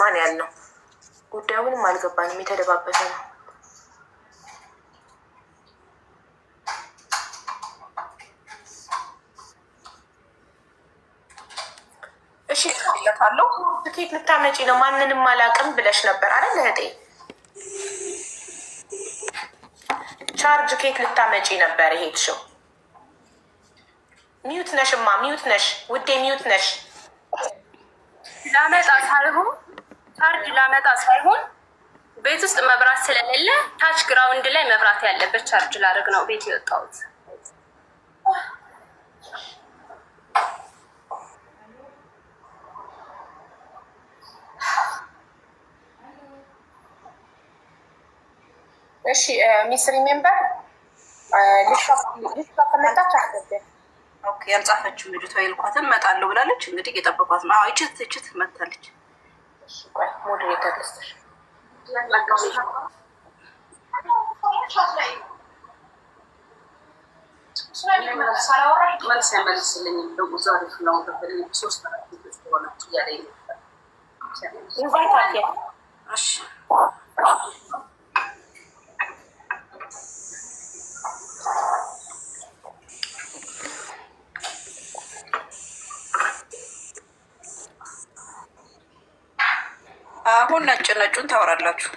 ነው ያልነው። ጉዳዩ ምንም አልገባንም፣ የተደባበሰ ነው። እሺ ታለው ትኬት ልታመጪ ነው ማንንም አላውቅም ብለሽ ነበር አይደል እህቴ? ቻርጅ ኬክ ልታመጪ ነበር ይሄድሽው። ሚዩት ነሽማ፣ ሚዩት ነሽ ውዴ፣ ሚዩት ነሽ። ላመጣ ሳይሆን ቻርጅ ላመጣ ሳይሆን ቤት ውስጥ መብራት ስለሌለ ታች ግራውንድ ላይ መብራት ያለበት ቻርጅ ላደርግ ነው ቤት የወጣሁት። እሺ ሚስ ሪሜምበር ልጅቷ ከመጣች አስገደ ኦኬ። ያልጻፈችው ልጅቷ ይልኳትን እመጣለሁ ብላለች። እንግዲህ እየጠበቋት ነው። እችት መታለች። እሺ ቆይ ሞዴሬተር ልስጥሽ። መልስ ያመልስልኝ ደግሞ ዛሬ ነው ተፈልኝ 3 አራት ሆናችሁ ያለኝ ኢንቫይት አለ። እሺ አሁን ነጩን ታወራላችሁ።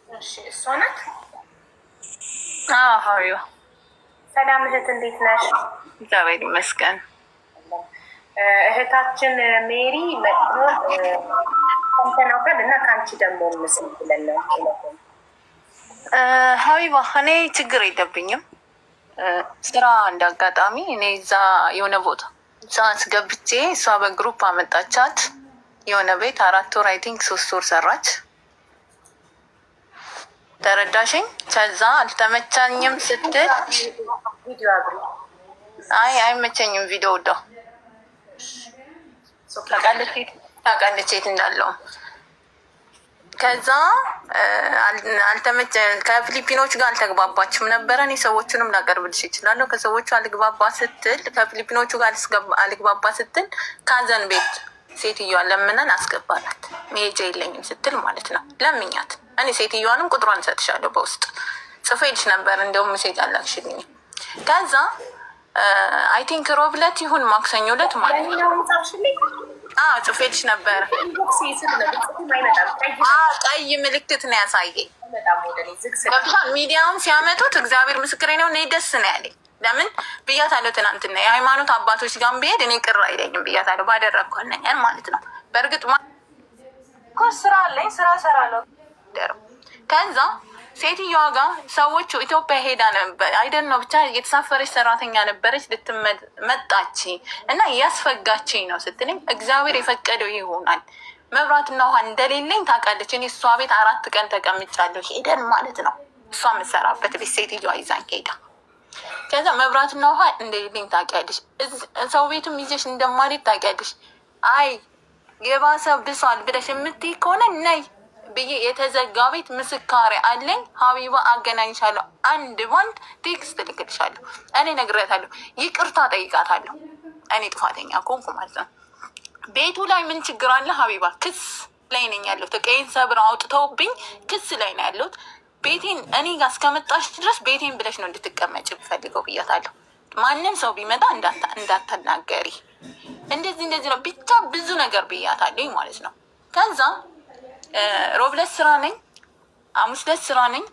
እሺ እሷ ናት። ሀሪዮ ሰላም እህት፣ እንዴት ነሽ? እግዚአብሔር ይመስገን። እህታችን ሜሪ መጥቶ ኮንተናውቀል እና ከአንቺ ደግሞ ምስል ብለን ሀቢባ፣ እኔ ችግር የለብኝም። ስራ እንዳጋጣሚ እኔ እዛ የሆነ ቦታ እዛ አስገብቼ እሷ በግሩፕ አመጣቻት የሆነ ቤት 4 ወር አይ ቲንክ 3 ወር ሰራች። ተረዳሽኝ? ከዛ አልተመቻኝም ስትል ቪዲዮ አብሪ። አይ አይመቸኝም ቪዲዮ ወዳው ታውቃለች የት እንዳለው። ከዛ ከፊሊፒኖች ጋር አልተግባባችም ነበረ። እኔ ሰዎቹንም ላቀርብልሽ ይችላለሁ። ከሰዎቹ አልግባባ ስትል ከፊሊፒኖቹ ጋር አልግባባ ስትል ካዘን ቤት ሴትዮዋን ለምነን አስገባላት። መሄጃ የለኝም ስትል ማለት ነው። ለምኛት። እኔ ሴትዮዋንም ቁጥሯን እሰጥሻለሁ በውስጥ ጽፌልሽ ነበር። እንደውም ሜሴጅ አላክሽልኝ። ከዛ አይ ቲንክ ሮብ ዕለት ይሁን ማክሰኞ ዕለት ማለት ነው ጽፌልሽ ነበር። ቀይ ምልክት ነው ያሳየኝ። ሚዲያውን ሲያመጡት እግዚአብሔር ምስክሬ ነው። እኔ ደስ ነው ያለኝ። ለምን ብያታለሁ? ትናንትና የሃይማኖት አባቶች ጋር ብሄድ እኔ ቅር አይለኝም ብያታለሁ። ባደረግኩት ነገር ማለት ነው። በእርግጥ ስራ አለኝ፣ ስራ እሰራለሁ። ከዛ ሴትዮዋ ጋር ሰዎቹ ኢትዮጵያ ሄዳ ነበር አይደል ነው ብቻ የተሳፈረች ሰራተኛ ነበረች። ልትመጣች እና ያስፈጋችኝ ነው ስትለኝ እግዚአብሔር የፈቀደው ይሆናል። መብራትና ውሃ እንደሌለኝ ታውቃለች። እኔ እሷ ቤት 4 ቀን ተቀምጫለሁ። ሄደን ማለት ነው እሷ የምትሰራበት ቤት ሴትዮዋ ይዛኝ ሄዳ ከዛ መብራትና ውሃ እንደሌለኝ ታውቂያለሽ። ሰው ቤትም ይዘሽ እንደማልሄድ ታውቂያለሽ። አይ የባሰ ብሷል ብለሽ የምትይ ከሆነ ነይ ብዬ የተዘጋ ቤት ምስካሪ አለኝ። ሀቢባ አገናኝሻለሁ፣ አንድ ባንድ ቴክስት ልክልሻለሁ። እኔ ነግሬያታለሁ፣ ይቅርታ ጠይቃታለሁ። እኔ ጥፋተኛ ኮንኩ ማለት ነው። ቤቱ ላይ ምን ችግር አለ ሀቢባ? ክስ ላይ ነኝ ያለሁት። ቀይን ሰብር አውጥተውብኝ ክስ ላይ ነው ያለሁት። ቤቴን እኔ ጋር እስከመጣሽ ድረስ ቤቴን ብለሽ ነው እንድትቀመጭ ብፈልገው ብያታለሁ። ማንም ሰው ቢመጣ እንዳትናገሪ፣ እንደዚህ ነው ብቻ ብዙ ነገር ብያታለሁ ማለት ነው። ከዛ ሮብ ዕለት ስራ ነኝ፣ ሐሙስ ዕለት ስራ ነኝ፣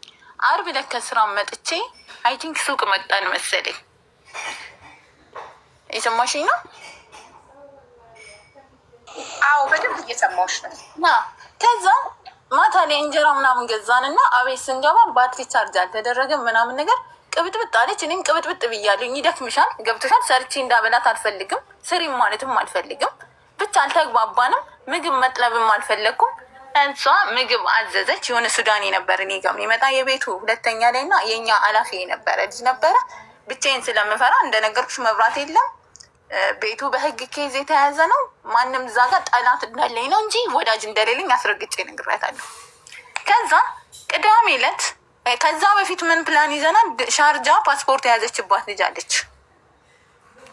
ዓርብ ዕለት ከስራ መጥቼ አይ ቲንክ ሱቅ መጣን መሰለኝ። የሰማሽኝ ነው? አዎ በደንብ እየሰማሁሽ ነው። ከዛ ማታ ላይ እንጀራ ምናምን ገዛንና አቤት ስንገባ ባትሪ ቻርጅ አልተደረገም ምናምን ነገር ቅብጥብጥ አለች። እኔም ቅብጥብጥ ብያለሁ። ይደክምሻል፣ ገብቶሻል። ሰርቼ እንዳበላት አልፈልግም፣ ስሪም ማለትም አልፈልግም። ብቻ አልተግባባንም። ምግብ መጥለብም አልፈለግኩም። እሷ ምግብ አዘዘች። የሆነ ሱዳኒ ነበር እኔ ጋር የሚመጣ የቤቱ ሁለተኛ ላይ እና የኛ ኃላፊ የነበረ ልጅ ነበረ። ብቻዬን ስለምፈራ እንደነገርኩሽ መብራት የለም። ቤቱ በህግ ኬዝ የተያዘ ነው። ማንም እዛ ጋር ጠላት እንዳለኝ ነው እንጂ ወዳጅ እንደሌለኝ አስረግጬ ነግሬያታለሁ። ከዛ ቅዳሜ ዕለት ከዛ በፊት ምን ፕላን ይዘናል? ሻርጃ ፓስፖርት የያዘችባት ልጅ አለች።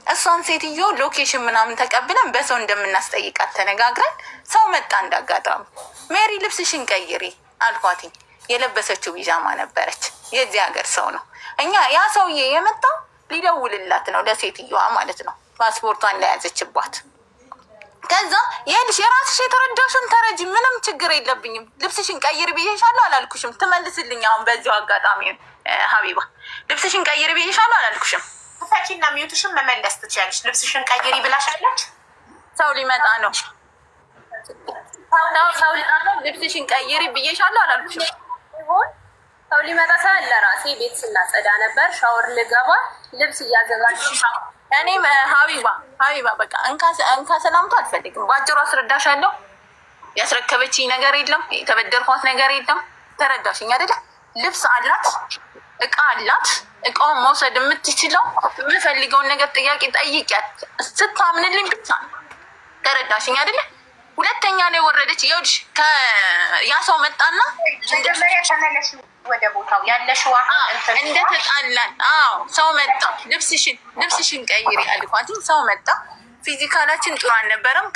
እሷን ሴትዮ ሎኬሽን ምናምን ተቀብለን በሰው እንደምናስጠይቃት ተነጋግረን ሰው መጣ። እንዳጋጣሚ ሜሪ ልብስሽን ቀይሪ አልኳትኝ። የለበሰችው ቢጃማ ነበረች። የዚህ ሀገር ሰው ነው። እኛ ያ ሰውዬ የመጣው ሊደውልላት ነው ለሴትዮዋ ማለት ነው፣ ፓስፖርቷን ለያዘችባት። ከዛ ይኸውልሽ የራስሽ የተረዳሽን ተረጂ፣ ምንም ችግር የለብኝም። ልብስሽን ቀይሪ ብዬሻለሁ አላልኩሽም? ትመልስልኝ አሁን በዚሁ አጋጣሚ ሀቢባ፣ ልብስሽን ቀይሪ ብዬሻለሁ አላልኩሽም? ፈቺና ሚዩትሽን መመለስ ትችያለሽ። ልብስሽን ቀይሪ ብላሻለች። ሰው ሊመጣ ነው፣ ሰው ሊመጣ ነው። ልብስሽን ቀይሪ ብዬሻለሁ አላልኩሽም? ሰው ሊመጣ ሳይሆን ለራሴ ቤት ስናጸዳ ነበር። ሻወር ልገባ ልብስ እያዘጋጀሁ እኔም ሀቢባ በቃ እንካ ሰላምታ አልፈልግም። በአጭሩ አስረዳሻለሁ። ያስረከበችኝ ነገር የለም፣ የተበደርኳት ነገር የለም። ተረዳሽኝ አይደለ? ልብስ አላት፣ እቃ አላት። እቃውን መውሰድ የምትችለው የምፈልገውን ነገር ጥያቄ ጠይቂያት ስታምንልኝ ብቻ ነው። ተረዳሽኝ አይደለ? ሁለተኛ ላይ ወረደች። ይኸውልሽ ያ ሰው መጣና መጀመሪያ ተመለሽ ወደ ቦታው ያለሽ ውሃ እንደተጣላን። አዎ ሰው መጣ። ልብስሽን ቀይሪ አልኳት። ሰው መጣ። ፊዚካላችን ጥሩ አልነበረም።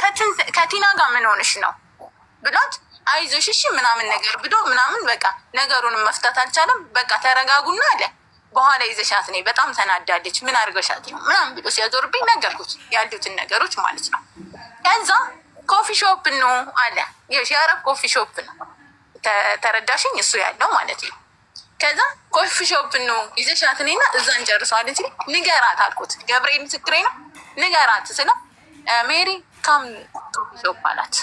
ከቲና ጋር ምን ሆነሽ ነው ብሏት፣ አይዞሽ እሺ ምናምን ነገር ብሎ ምናምን በቃ ነገሩንም መፍታት አልቻለም። በቃ ተረጋጉና አለ። በኋላ ይዘሻት ነይ፣ በጣም ተናዳለች፣ ምን አድርገሻት ነው ምናምን ብሎ ሲያዞርብኝ ነገርኩት፣ ያሉትን ነገሮች ማለት ነው። ከዛ ኮፊ ሾፕ ነው አለ። የአረብ ኮፊ ሾፕ ነው። ተረዳሽኝ? እሱ ያለው ማለት ነው። ከዛ ኮፊ ሾፕ ነው ይዘሻት ነይና እዛ እንጨርሰዋለን ሲል ንገራት አልኩት። ገብርኤል ምስክሬ ነው። ንገራት ስለው ሜሪ ካም ኮፊ ሾፕ አላት።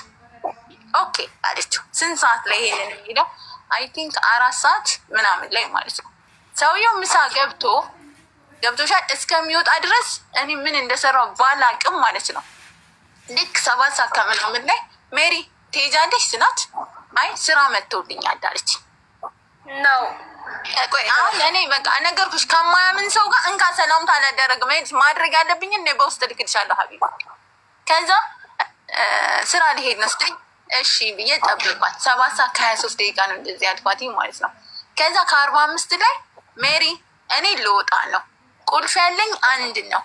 ኦኬ አለችው። ስንት ሰዓት ላይ ይሄንን የሚለው አይ ቲንክ 4 ሰዓት ምናምን ላይ ማለት ነው። ሰውየው ምሳ ገብቶሻል እስከሚወጣ ድረስ እኔ ምን እንደሰራው ባላቅም ማለት ነው። ልክ 7 ሰዓት ከምናምን ላይ ሜሪ ትሄጃለሽ ስላት አይ ስራ መጥቶልኛል አለች። ነው ቆይ አሁን እኔ በቃ ነገርኩሽ፣ ከማያምን ሰው ጋር እንካ ሰላምታ አላደረግም። ማድረግ ያለብኝ እኔ በውስጥ ልክልሻለሁ ሀቢባ። ከዛ ስራ ሊሄድ ነው ስትይ እሺ ብዬ ጠብቋት። 7 ሰዓት ከ23 ደቂቃ ነው እንደዚህ አልኳት ማለት ነው። ከዛ ከ45 ላይ ሜሪ እኔ ልወጣ ነው፣ ቁልፍ ያለኝ አንድ ነው፣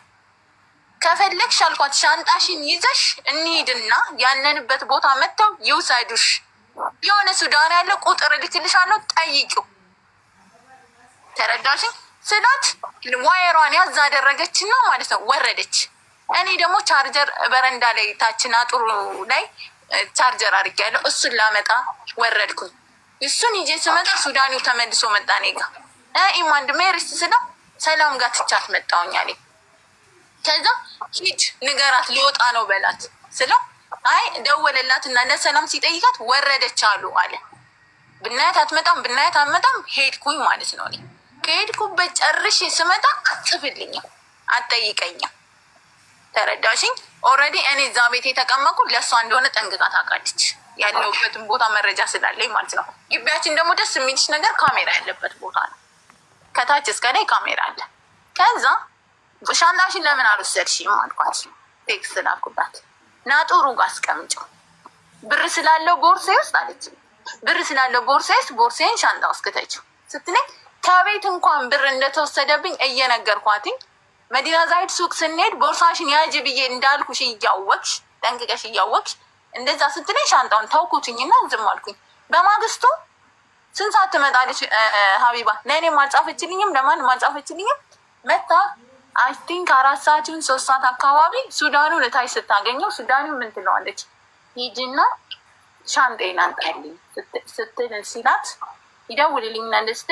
ከፈለግሽ አልኳት ሻንጣሽን ይዘሽ እንሂድና ያለንበት ቦታ መጥተው ይውሰዱሽ። የሆነ ሱዳን ያለ ቁጥር ልክልሻለሁ ጠይቂው። ተረዳሽኝ ስላት ዋየሯን ያዝ አደረገችና ማለት ነው ወረደች። እኔ ደግሞ ቻርጀር በረንዳ ላይ ታችና ጥሩ ላይ ቻርጀር አድርጌያለሁ። እሱን ላመጣ ወረድኩኝ። እሱን ይዤ ስመጣ ሱዳኒው ተመልሶ መጣ እኔ ጋ። ኢማንድ ሜሪስ ስለው ሰላም ጋር ትቻት መጣሁኝ አለኝ። ከዛ ሂድ ንገራት ልወጣ ነው በላት ስለው አይ ደወለላት እና ለሰላም ሲጠይቃት ወረደች አሉ አለ። ብናያት አትመጣም ሄድኩኝ ማለት ነው። እኔ ከሄድኩበት ጨርሼ ስመጣ አትጽፍልኝም፣ አትጠይቀኝም። ተረዳሽኝ? ኦልሬዲ እኔ እዛ ቤት የተቀመጥኩ ለእሷ እንደሆነ ጠንቅቃ ታውቃለች፣ ያለሁበትን ቦታ መረጃ ስላለኝ ማለት ነው። ግቢያችን ደግሞ ደስ የሚልሽ ነገር ካሜራ ያለበት ቦታ ነው። ከታች እስከ ላይ ካሜራ አለ። ከዛ ሻንጣሽን ለምን አልወሰድሽም አልኳት። ቴክስት ላኩባት። ናጡሩ ጋር አስቀምጪው ብር ስላለው ቦርሳዬ ውስጥ አለች። ብር ስላለው ቦርሳዬ ውስጥ ቦርሳዬን ሻንጣ ውስጥ ከተችው ስትለኝ ከቤት እንኳን ብር እንደተወሰደብኝ እየነገርኳትኝ መዲና ዛይድ ሱቅ ስንሄድ ቦርሳሽን ያጅ ብዬ እንዳልኩሽ እያወቅሽ ጠንቅቀሽ እያወቅሽ እንደዛ ስትለኝ ሻንጣውን ተውኩትኝና ዝም አልኩኝ። በማግስቱ ስንት ሰዓት ትመጣለች ሀቢባ? ለእኔም አልጻፈችልኝም፣ ለማንም አልጻፈችልኝም። መታ አይ ቲንክ 4 ሰዓት 3 ሰዓት አካባቢ ሱዳኑ ለታይ ስታገኘው ሱዳኑ ምን ትለዋለች? ሂጂና ሻንጤን አንጣልኝ ስትል ሲላት ይደውልልኝና እንደስተ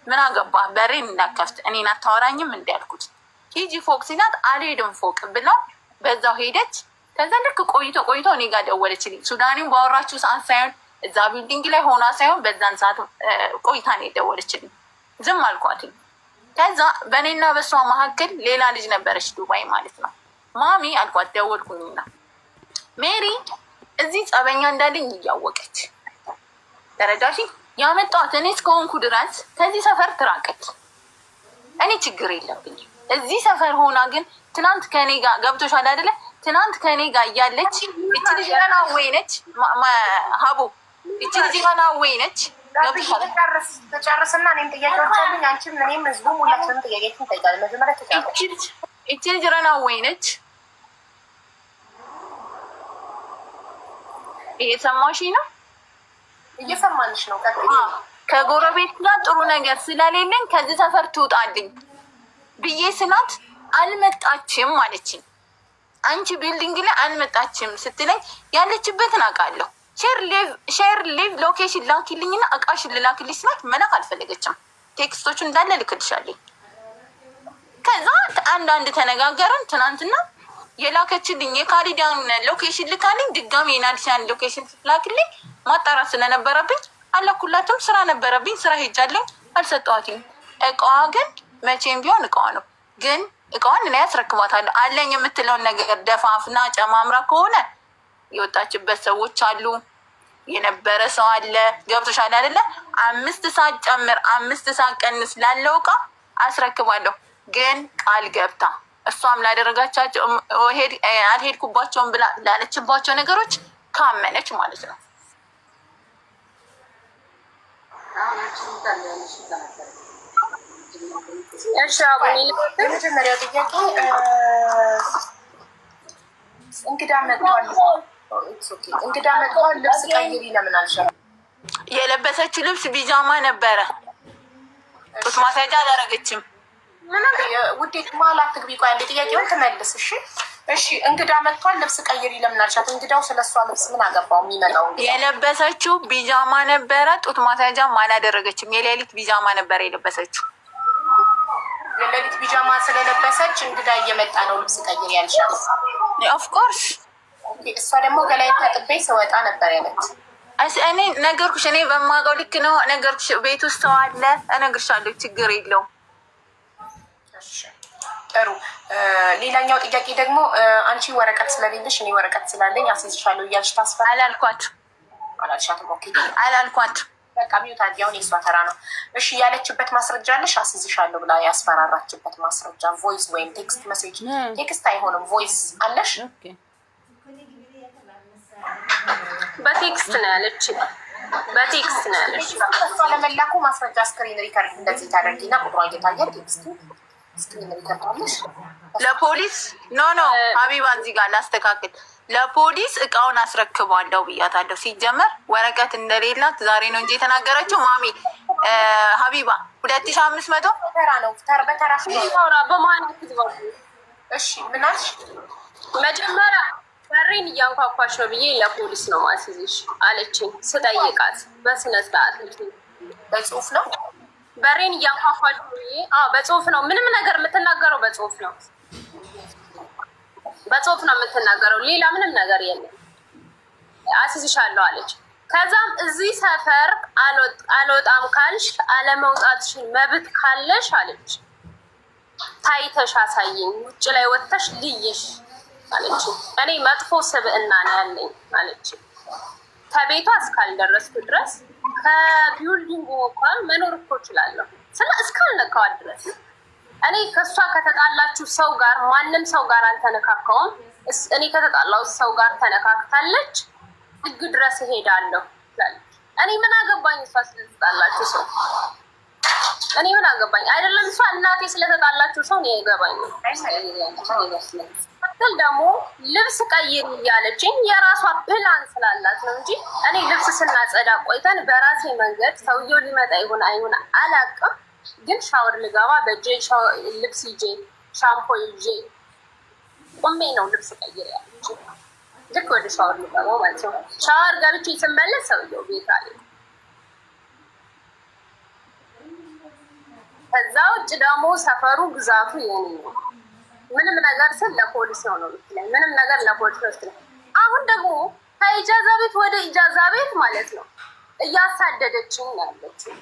ምን አገባ በሬን እንዳከፍት እኔን አታወራኝም እንዲያልኩት ሂጂ ፎቅ ሲላት አልሄድም ፎቅ ብለው በዛው ሄደች። ከዛ ልክ ቆይቶ እኔ ጋር ደወለችልኝ። ሱዳኒውን ባወራችሁ ሰዓት ሳይሆን እዛ ቢልዲንግ ላይ ሆና ሳይሆን በዛን ሰዓት ቆይታ ነው የደወለችልኝ። ዝም አልኳትኝ። ከዛ በእኔና በሷ መካከል ሌላ ልጅ ነበረች ዱባይ ማለት ነው። ማሚ አልኳት ደወልኩኝና ሜሪ እዚህ ጸበኛ እንዳለኝ እያወቀች ተረዳሽ ያመጣት እኔ እስከሆንኩ ድረስ ከዚህ ሰፈር ትራቀች። እኔ ችግር የለብኝ እዚህ ሰፈር ሆና ግን ትናንት ከኔ ጋር ገብቶሻል አይደለ? ትናንት ከኔ ጋር እያለች እቺ ልጅ ገና ወይነች ሀቡ እቺ ልጅ ገና ወይነች ተጨርስና እኔም ጥያቄዎች አሉኝ። አንቺም እኔም ህዝቡም ሁላችንም ጥያቄዎችን እንጠይቃለን። መጀመሪያ ተጨርስ እቺ ልጅ ረናዌ ነች። እየሰማሽኝ ነው? እየሰማንሽ ነው። ከጎረቤት ጋር ጥሩ ነገር ስለሌለኝ ከዚህ ሰፈር ትውጣልኝ ብዬ ስላት አልመጣችም አለችኝ። አንቺ ቢልዲንግ ላይ አልመጣችም ስትለኝ ያለችበትን አውቃለሁ። ሼር ሊቭ ሎኬሽን ላኪልኝና እቃሽን ልላክልሽ ስላት መላክ አልፈለገችም። ቴክስቶቹ እንዳለ ልክልሻለኝ። ከዛ አንዳንድ ተነጋገርን። ትናንትና የላከችልኝ የካሊዳን ሎኬሽን ልካልኝ ድጋሚ የናዲሻን ሎኬሽን ስትላክልኝ ማጣራት ስለነበረብኝ አላኩላትም። ስራ ነበረብኝ፣ ስራ ሄጃለኝ፣ አልሰጠዋትም። እቃዋ ግን መቼም ቢሆን እቃዋ ነው። ግን እቃዋን እኔ ያስረክባታለሁ። አለኝ የምትለውን ነገር ደፋፍና ጨማምራ ከሆነ የወጣችበት ሰዎች አሉ፣ የነበረ ሰው አለ። ገብቶሻል አይደለ? 5 ሰዓት ጨምር 5 ሰዓት ቀንስ ላለው እቃ አስረክባለሁ። ግን ቃል ገብታ እሷም ላደረጋቻቸው አልሄድኩባቸውም ብላ ላለችባቸው ነገሮች ካመነች ማለት ነው። የመጀመሪያው ጥያቄ እንግዳ መጥቷል። ልብስ ቀይሪ ለምን አልሻል? የለበሰችው ልብስ ቢጃማ ነበረ። ጡት ማስያዣ አላደረገችም። ውዴት መሀል አትግቢ። ቆይ አንዴ ጥያቄውን ትመልስ። እሺ እንግዳ መጥቷል፣ ልብስ ቀይሪ ለምን አልሻት? እንግዳው ስለሷ ልብስ ምን አገባው? የሚመጣው የለበሰችው ቢጃማ ነበረ። ጡት ማስያዣም አላደረገችም። የሌሊት ቢጃማ ነበረ የለበሰችው። የሌሊት ቢጃማ ስለለበሰች እንግዳ እየመጣ ነው ልብስ ቀይሪ ያልሻት? ኦፍኮርስ። እሷ ደግሞ ገላይን ታጥቤ ስወጣ ነበር ያለች። እኔ ነገርኩሽ፣ እኔ በማውቀው ልክ ነው ነገርኩሽ። ቤት ውስጥ ሰው አለ፣ እነግርሻለሁ፣ ችግር የለውም። ጥሩ። ሌላኛው ጥያቄ ደግሞ አንቺ ወረቀት ስለሌለሽ እኔ ወረቀት ስላለኝ አስይዝሻለሁ እያልሽ ታስፈራ አላልሻትም? ኦኬ አላልኳት። በቃ ሚዩት አድርጊ። አሁን የእሷ ተራ ነው። እሺ ያለችበት ማስረጃ አለሽ? አስይዝሻለሁ ብላ ያስፈራራችበት ማስረጃ ቮይስ ወይም ቴክስት መሴጅ። ቴክስት አይሆንም፣ ቮይስ አለሽ? በቴክስት ነው ያለች። በቴክስት ነው ያለች። እሷ ለመላኩ ማስረጃ ስክሪን ሪከርድ እንደዚህ ታደርጊና ቁጥሯ እየታየ ቴክስቱ ስክሪን ሪከርድ አለሽ። ለፖሊስ ኖ ሀቢባ እዚህ ጋር ላስተካክል። ለፖሊስ እቃውን አስረክቧለሁ ብያታለሁ። ሲጀመር ወረቀት እንደሌላት ዛሬ ነው እንጂ የተናገረችው። ማሚ ሀቢባ 2500 ተራ ነው በተራ በማለት እሺ ምናልሽ? መጀመሪያ በሬን እያንኳኳች ነው ብዬ ለፖሊስ ነው ማስይዝሽ አለችኝ። ስጠይቃት በስነ ስርዓት በጽሁፍ ነው በሬን እያንኳኳች ብዬ በጽሁፍ ነው ምንም ነገር የምትናገረው በጽሁፍ ነው። በጽሁፍ ነው የምትናገረው፣ ሌላ ምንም ነገር የለም። አስይዝሻለሁ አለች። ከዛም እዚህ ሰፈር አልወጣም ካልሽ አለመውጣትሽን መብት ካለሽ አለች ታይተሽ አሳየኝ፣ ውጭ ላይ ወጥተሽ ልይሽ አለች። እኔ መጥፎ ስብዕና ነው ያለኝ አለች። ከቤቷ እስካልደረስኩ ድረስ ከቢውልዲንጉ እንኳን መኖር እኮ እችላለሁ እስካልነካዋት ድረስ። እኔ ከእሷ ከተጣላችሁ ሰው ጋር ማንም ሰው ጋር አልተነካካውም። እኔ ከተጣላው ሰው ጋር ተነካክታለች፣ ህግ ድረስ እሄዳለሁ ትላለች። እኔ ምን አገባኝ እሷ ስለተጣላችሁ ሰው? እኔ ምን አገባኝ? አይደለም እሷ እናቴ ስለተጣላችሁ ሰው ነው ያገባኝ። ትል ደግሞ ልብስ ቀይር እያለችኝ የራሷ ፕላን ስላላት ነው እንጂ እኔ ልብስ ስናጸዳ ቆይተን በራሴ መንገድ ሰውየው ሊመጣ ይሁን አይሁን አላውቅም፣ ግን ሻወር ልገባ በእጄ ልብስ ይዤ ሻምፖ ይዤ ቁሜ ነው ልብስ ቀይር ያለች። ልክ ወደ ሻወር ልገባ ማለት ነው። ሻወር ገብቼ ስመለስ ሰውየው ቤት አለ። ከዛ ውጭ ደግሞ ሰፈሩ ግዛቱ የኔ ነው። ምንም ነገር ስል ለፖሊስ ነው የምትለኝ። ምንም ነገር ለፖሊስ ነው ስትለኝ፣ አሁን ደግሞ ከኢጃዛ ቤት ወደ ኢጃዛ ቤት ማለት ነው እያሳደደችኝ ያለችው።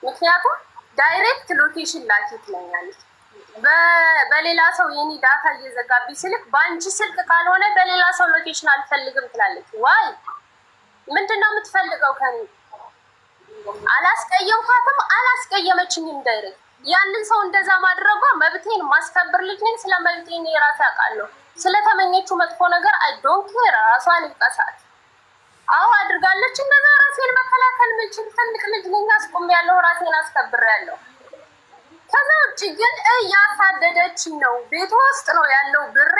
ምክንያቱም ዳይሬክት ሎኬሽን ላኪ ትለኛለች። በሌላ ሰው የኔ ዳታ እየዘጋብኝ ስልክ በአንቺ ስልክ ካልሆነ በሌላ ሰው ሎኬሽን አልፈልግም ትላለች። ዋይ ምንድነው የምትፈልገው ከኔ? አላስቀየምኳትም፣ አላስቀየመችኝም ዳይሬክት ያንን ሰው እንደዛ ማድረጓ መብቴን ማስከበር ልጅ ነኝ። ስለ መብቴን የራሴ አውቃለሁ። ስለተመኘችው መጥፎ ነገር አይ ዶንት ኬር። ራሷን ይቀሳት። አዎ አድርጋለች እንደዛ። ራሴን መከላከል የምችል ትልቅ ልጅ ነኝ። አስቆም ያለው ራሴን አስከብር ያለው። ከዛ ውጭ ግን እያሳደደችኝ ነው። ቤት ውስጥ ነው ያለው ብሬ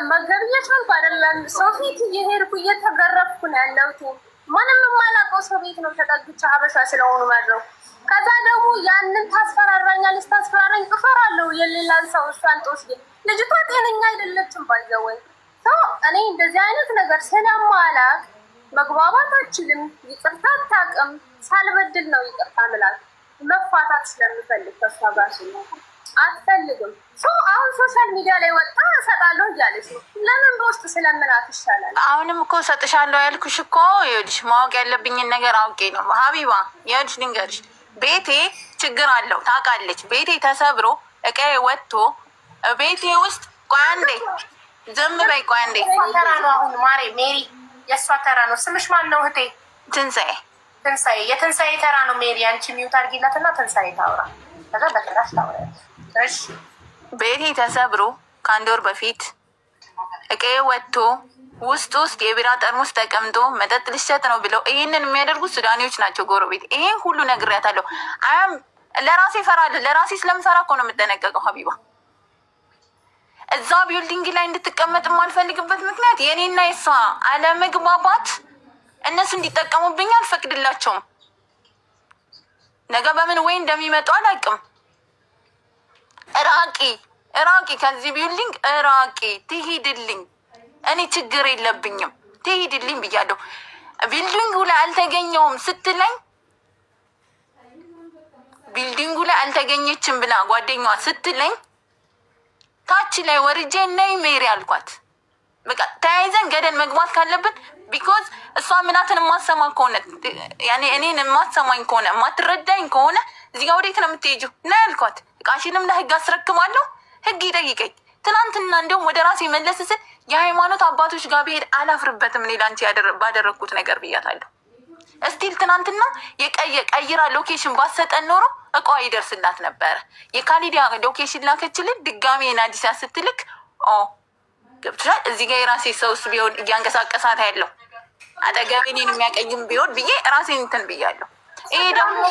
መገብየት ነው አይደለም። ሰው ፊት እየሄድኩ እየተገረፍኩ ነው ያለሁት። ምንም የማላውቀው ሰው ቤት ነው ተጠግቼ ሀበሻ ስለሆኑ ማድረው። ከዛ ደግሞ ያንን ታስፈራራኛለች። ታስፈራራኝ እፈራለሁ። የሌላን ሰው እሷን ጦስጌ ልጅቷ ጤነኛ አይደለችም። ባይዘወይ እኔ እንደዚህ አይነት ነገር ስለማላቅ መግባባት አልችልም። ይቅርታ አታውቅም። ሳልበድል ነው ይቅርታ ምላት። መፋታት ስለምፈልግ ከሷ ጋር አትፈልግም። አሁን ሶሻል ሚዲያ ላይ ወጣ እሰጣለሁ እያለች ነው። ለምን በውስጥ ስለምናት ይሻላል። አሁንም እኮ እሰጥሻለሁ ያልኩሽ እኮ ይኸውልሽ፣ ማወቅ ያለብኝን ነገር አውቄ ነው ሀቢባ። ይኸውልሽ ልንገርሽ፣ ቤቴ ችግር አለው ታውቃለች። ቤቴ ተሰብሮ እቃዬ ወጥቶ ቤቴ ውስጥ ቆይ አንዴ ዝም በይ፣ ቆይ አንዴ። ተራ ነው አሁን ማሬ ሜሪ፣ የእሷ ተራ ነው። ስምሽ ማን ነው እህቴ? ትንሣኤ። ትንሣኤ፣ የትንሣኤ ተራ ነው ሜሪ። አንቺ ሚውት አድርጊላት እና ትንሣኤ ታውራ። ከዛ በተራሽ ታውራ። እሺ ቤቴ ተሰብሮ ከአንድ ወር በፊት እቃዬ ወጥቶ ውስጥ የቢራ ጠርሙስ ተቀምጦ መጠጥ ልሸጥ ነው ብለው ይህንን የሚያደርጉት ሱዳኔዎች ናቸው። ጎረቤት ይሄን ሁሉ ነግሬያታለሁ። አያም ለራሴ እፈራለሁ። ለራሴ ስለምፈራ እኮ ነው የምጠነቀቀው ሀቢባ። እዛ ቢልዲንግ ላይ እንድትቀመጥ የማልፈልግበት ምክንያት የኔና የሷ አለመግባባት፣ እነሱ እንዲጠቀሙብኝ አልፈቅድላቸውም። ነገ በምን ወይ እንደሚመጡ አላውቅም። እራቂ ከዚህ ቢልዲንግ እራቂ፣ ትሂድልኝ። እኔ ችግር የለብኝም፣ ትሂድልኝ ብያለሁ። ቢልዲንጉ ላይ አልተገኘውም ስትለኝ፣ ቢልዲንጉ ላይ አልተገኘችም ብላ ጓደኛዋ ስትለኝ ታች ላይ ወርጄ ነይ ሜሪ አልኳት። በቃ ተያይዘን ገደል መግባት ካለብን ቢኮዝ እሷ ምናትን የማሰማ ከሆነ ያኔ እኔን የማሰማኝ ከሆነ የማትረዳኝ ከሆነ እዚህ ጋር ወዴት ነው የምትሄጂው? ና ያልኳት። እቃሽንም ለህግ አስረክማለሁ፣ ህግ ይጠይቀኝ። ትናንትና እንዲሁም ወደ ራሴ መለስ ስል የሃይማኖት አባቶች ጋር ብሄድ አላፍርበትም እኔ ላንቺ ባደረግኩት ነገር ብያታለሁ። እስቲል ትናንትና ቀይራ ሎኬሽን ባሰጠን ኖሮ እቃዋ ይደርስላት ነበረ። የካሊዲያ ሎኬሽን ላከችልን። ድጋሜ ናዲሳ ስትልክ ገብቶሻል። እዚህ ጋር የራሴ ሰውስ ቢሆን እያንቀሳቀሳት ያለው አጠገቤ እኔን የሚያቀይም ቢሆን ብዬ ራሴን እንትን ብያለሁ። ይሄ ደግሞ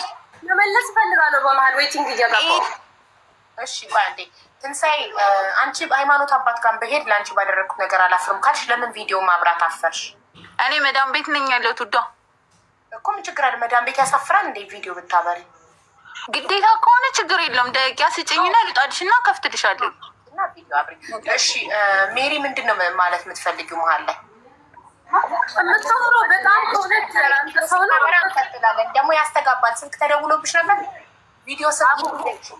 መመለስ እፈልጋለሁ በመሀል ዌይቲንግ እያገባሁ። እሺ ባንዴ ትንሣኤ፣ አንቺ ሃይማኖት አባት ጋር በሄድ ለአንቺ ባደረግኩት ነገር አላፍርም ካልሽ ለምን ቪዲዮ ማብራት አፈርሽ? እኔ መዳም ቤት ነኝ ያለሁት ውዷ። እኮ ምን ችግር አለ? መዳም ቤት ያሳፍራል እንዴ ቪዲዮ ብታበሪ? ግዴታ ከሆነ ችግር የለውም። ደቂያ ስጭኝና ልጣልሽና ከፍትልሻለሁ እና ቪዲዮ አብሪ። እሺ ሜሪ፣ ምንድን ነው ማለት የምትፈልጊው መሀል ላይ? የምታወራው በጣም ከሁለት ሰውና እንቀጥላለን። ደግሞ ያስተጋባል። ስልክ ተደውሎብሽ ነበር? ቪዲዮ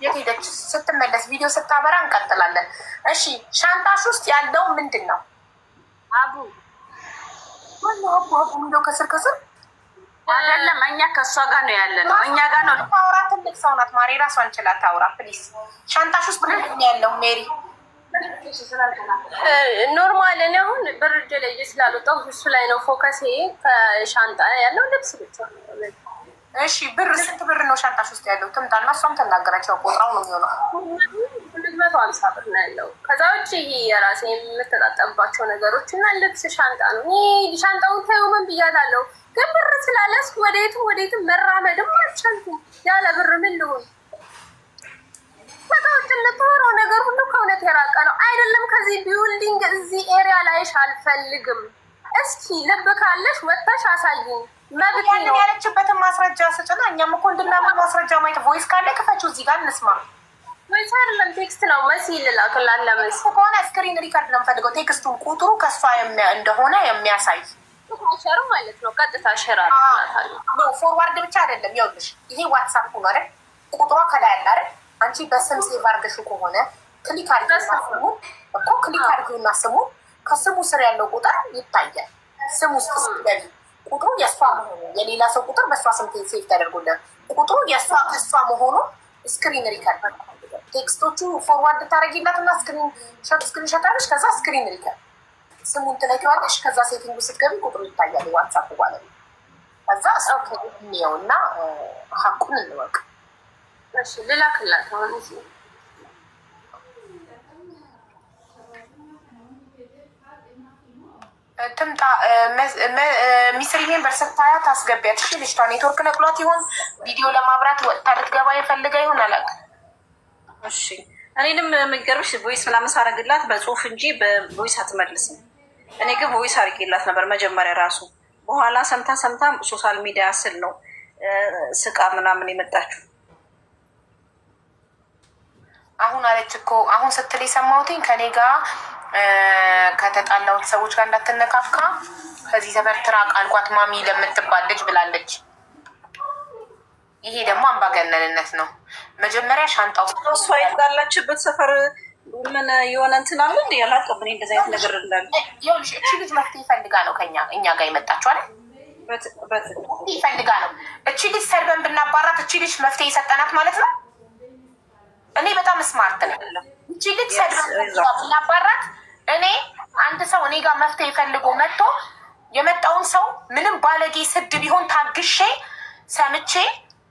የት ሄደች? ስትመለስ ቪዲዮ ስታበራ እንቀጥላለን። እሺ ሻንጣሽ ውስጥ ያለው ምንድን ነው? አቡ እንደው ከስር አይደለም፣ እኛ ከእሷ ጋር ነው ያለ ነው። እኛ ጋር ነው ታውራ። ትልቅ ሰው ናት ማሪ፣ ራሷን ችላ ታውራ። ፕሊስ ሻንጣሽ ውስጥ ምንድን ነው ያለው ሜሪ? ኖርማል። እኔ አሁን ብር እጄ ላይ ስላልወጣሁ እሱ ላይ ነው ፎከሴ። ከሻንጣ ያለው ልብስ ብቻ። እሺ ብር ስንት ብር ነው ሻንጣሽ ውስጥ ያለው? ትምጣና እሷም ተናገራቸው። ቆጥራው ነው የሚሆነው። 250 ብር ነው ያለው። ከዛ ውጭ ይሄ የራሴ የምተጣጠባቸው ነገሮች እና ልብስ ሻንጣ ነው። ይሄ ሻንጣውን ታዩ ምን ብያታለሁ። ግን ብር ስላለስኩ ወዴትም መራመድም አልቻልኩም። ያለ ብር ምን ልሆን? ከዛ ውጭ የምትወራው ነገር ሁሉ ከእውነት የራቀ ነው። አይደለም ከዚህ ቢውልዲንግ እዚህ ኤሪያ ላይሽ አልፈልግም። እስኪ ልብ ካለሽ ወጥተሽ አሳይኝ። መብት ነው። ያለችበትን ማስረጃ ስጭና እኛም እኮ እንድናምን ማስረጃ ማየት። ቮይስ ካለ ክፈችው እዚህ ጋር እንስማ። ቮይስ አይደለም ቴክስት ነው። መሲ ልላክላት። ለመሲ ከሆነ ስክሪን ሪከርድ ነው የምፈልገው። ቴክስቱን ቁጥሩ ከእሷ እንደሆነ የሚያሳይ ሸር ማለት ነው። ቀጥታ ሸር አድርጋታለሁ። ፎርዋርድ ብቻ አይደለም። ይኸውልሽ ይሄ ዋትሳፕ ነው አይደል? ቁጥሯ ከላይ አለ አይደል? አንቺ በስም ሴቭ አድርገሽው ከሆነ ክሊክ አድርጊውና ስሙ ከስሙ ስር ያለው ቁጥር ይታያል። ስም ውስጥ ስትገቢ ቁጥሩ የእሷ መሆኑ የሌላ ሰው ቁጥር በእሷ ስም ሴቭ ተደርጎለን ቁጥሩ የእሷ ከእሷ መሆኑ ስክሪን ሪከርድ ቴክስቶቹ ፎርዋርድ ታደረጊላት እና ስክሪን ሾት አለሽ። ከዛ ስክሪን ሪከርድ ስሙን ትነኪዋለሽ። ከዛ ሴቲንግ ስትገቢ ቁጥሩ ይታያል። ዋትሳፕ ባለ ከዛ እኒየው እና ሀቁን እንወቅ። ልላክላት አሁን ትምጣ። ሚስሪ ሜምበር ስታያ ታስገቢያት። እሺ ልጅቷ ኔትወርክ ነቅሏት ይሆን ቪዲዮ ለማብራት ወጥታ ልትገባ የፈልጋ ይሆን አላውቅም። እሺ እኔንም የሚገርምሽ ቮይስ ምናምን ሳረግላት በጽሁፍ እንጂ በቮይስ አትመልስም። እኔ ግን ቮይስ አርጌላት ነበር መጀመሪያ ራሱ። በኋላ ሰምታ ሶሻል ሚዲያ ስል ነው ስቃ ምናምን የመጣችው። አሁን አለች እኮ አሁን ስትል የሰማሁትኝ ከኔ ጋር ከተጣላሁት ሰዎች ጋር እንዳትነካካ ከዚህ ሰፈር ትራቅ አልኳት ማሚ ለምትባል ልጅ ብላለች። ይሄ ደግሞ አምባገነንነት ነው። መጀመሪያ ሻንጣው እሷ የተጣላችበት ሰፈር ምን የሆነ እንትን አለ እንዲ ያላቀብ እኔ እንደዚህ አይነት ነገር እንዳለ ይኸውልሽ፣ እቺ ልጅ መፍትሄ ይፈልጋ ነው እኛ ጋር የመጣችው አይደል? ይፈልጋ ነው። እቺ ልጅ ሰድበን ብናባራት እቺ ልጅ መፍትሄ የሰጠናት ማለት ነው። እኔ በጣም ስማርት ነው። እቺ ልጅ ሰድበን ብናባራት እኔ አንድ ሰው እኔ ጋር መፍትሄ ፈልጎ መጥቶ የመጣውን ሰው ምንም ባለጌ ስድ ቢሆን ታግሼ ሰምቼ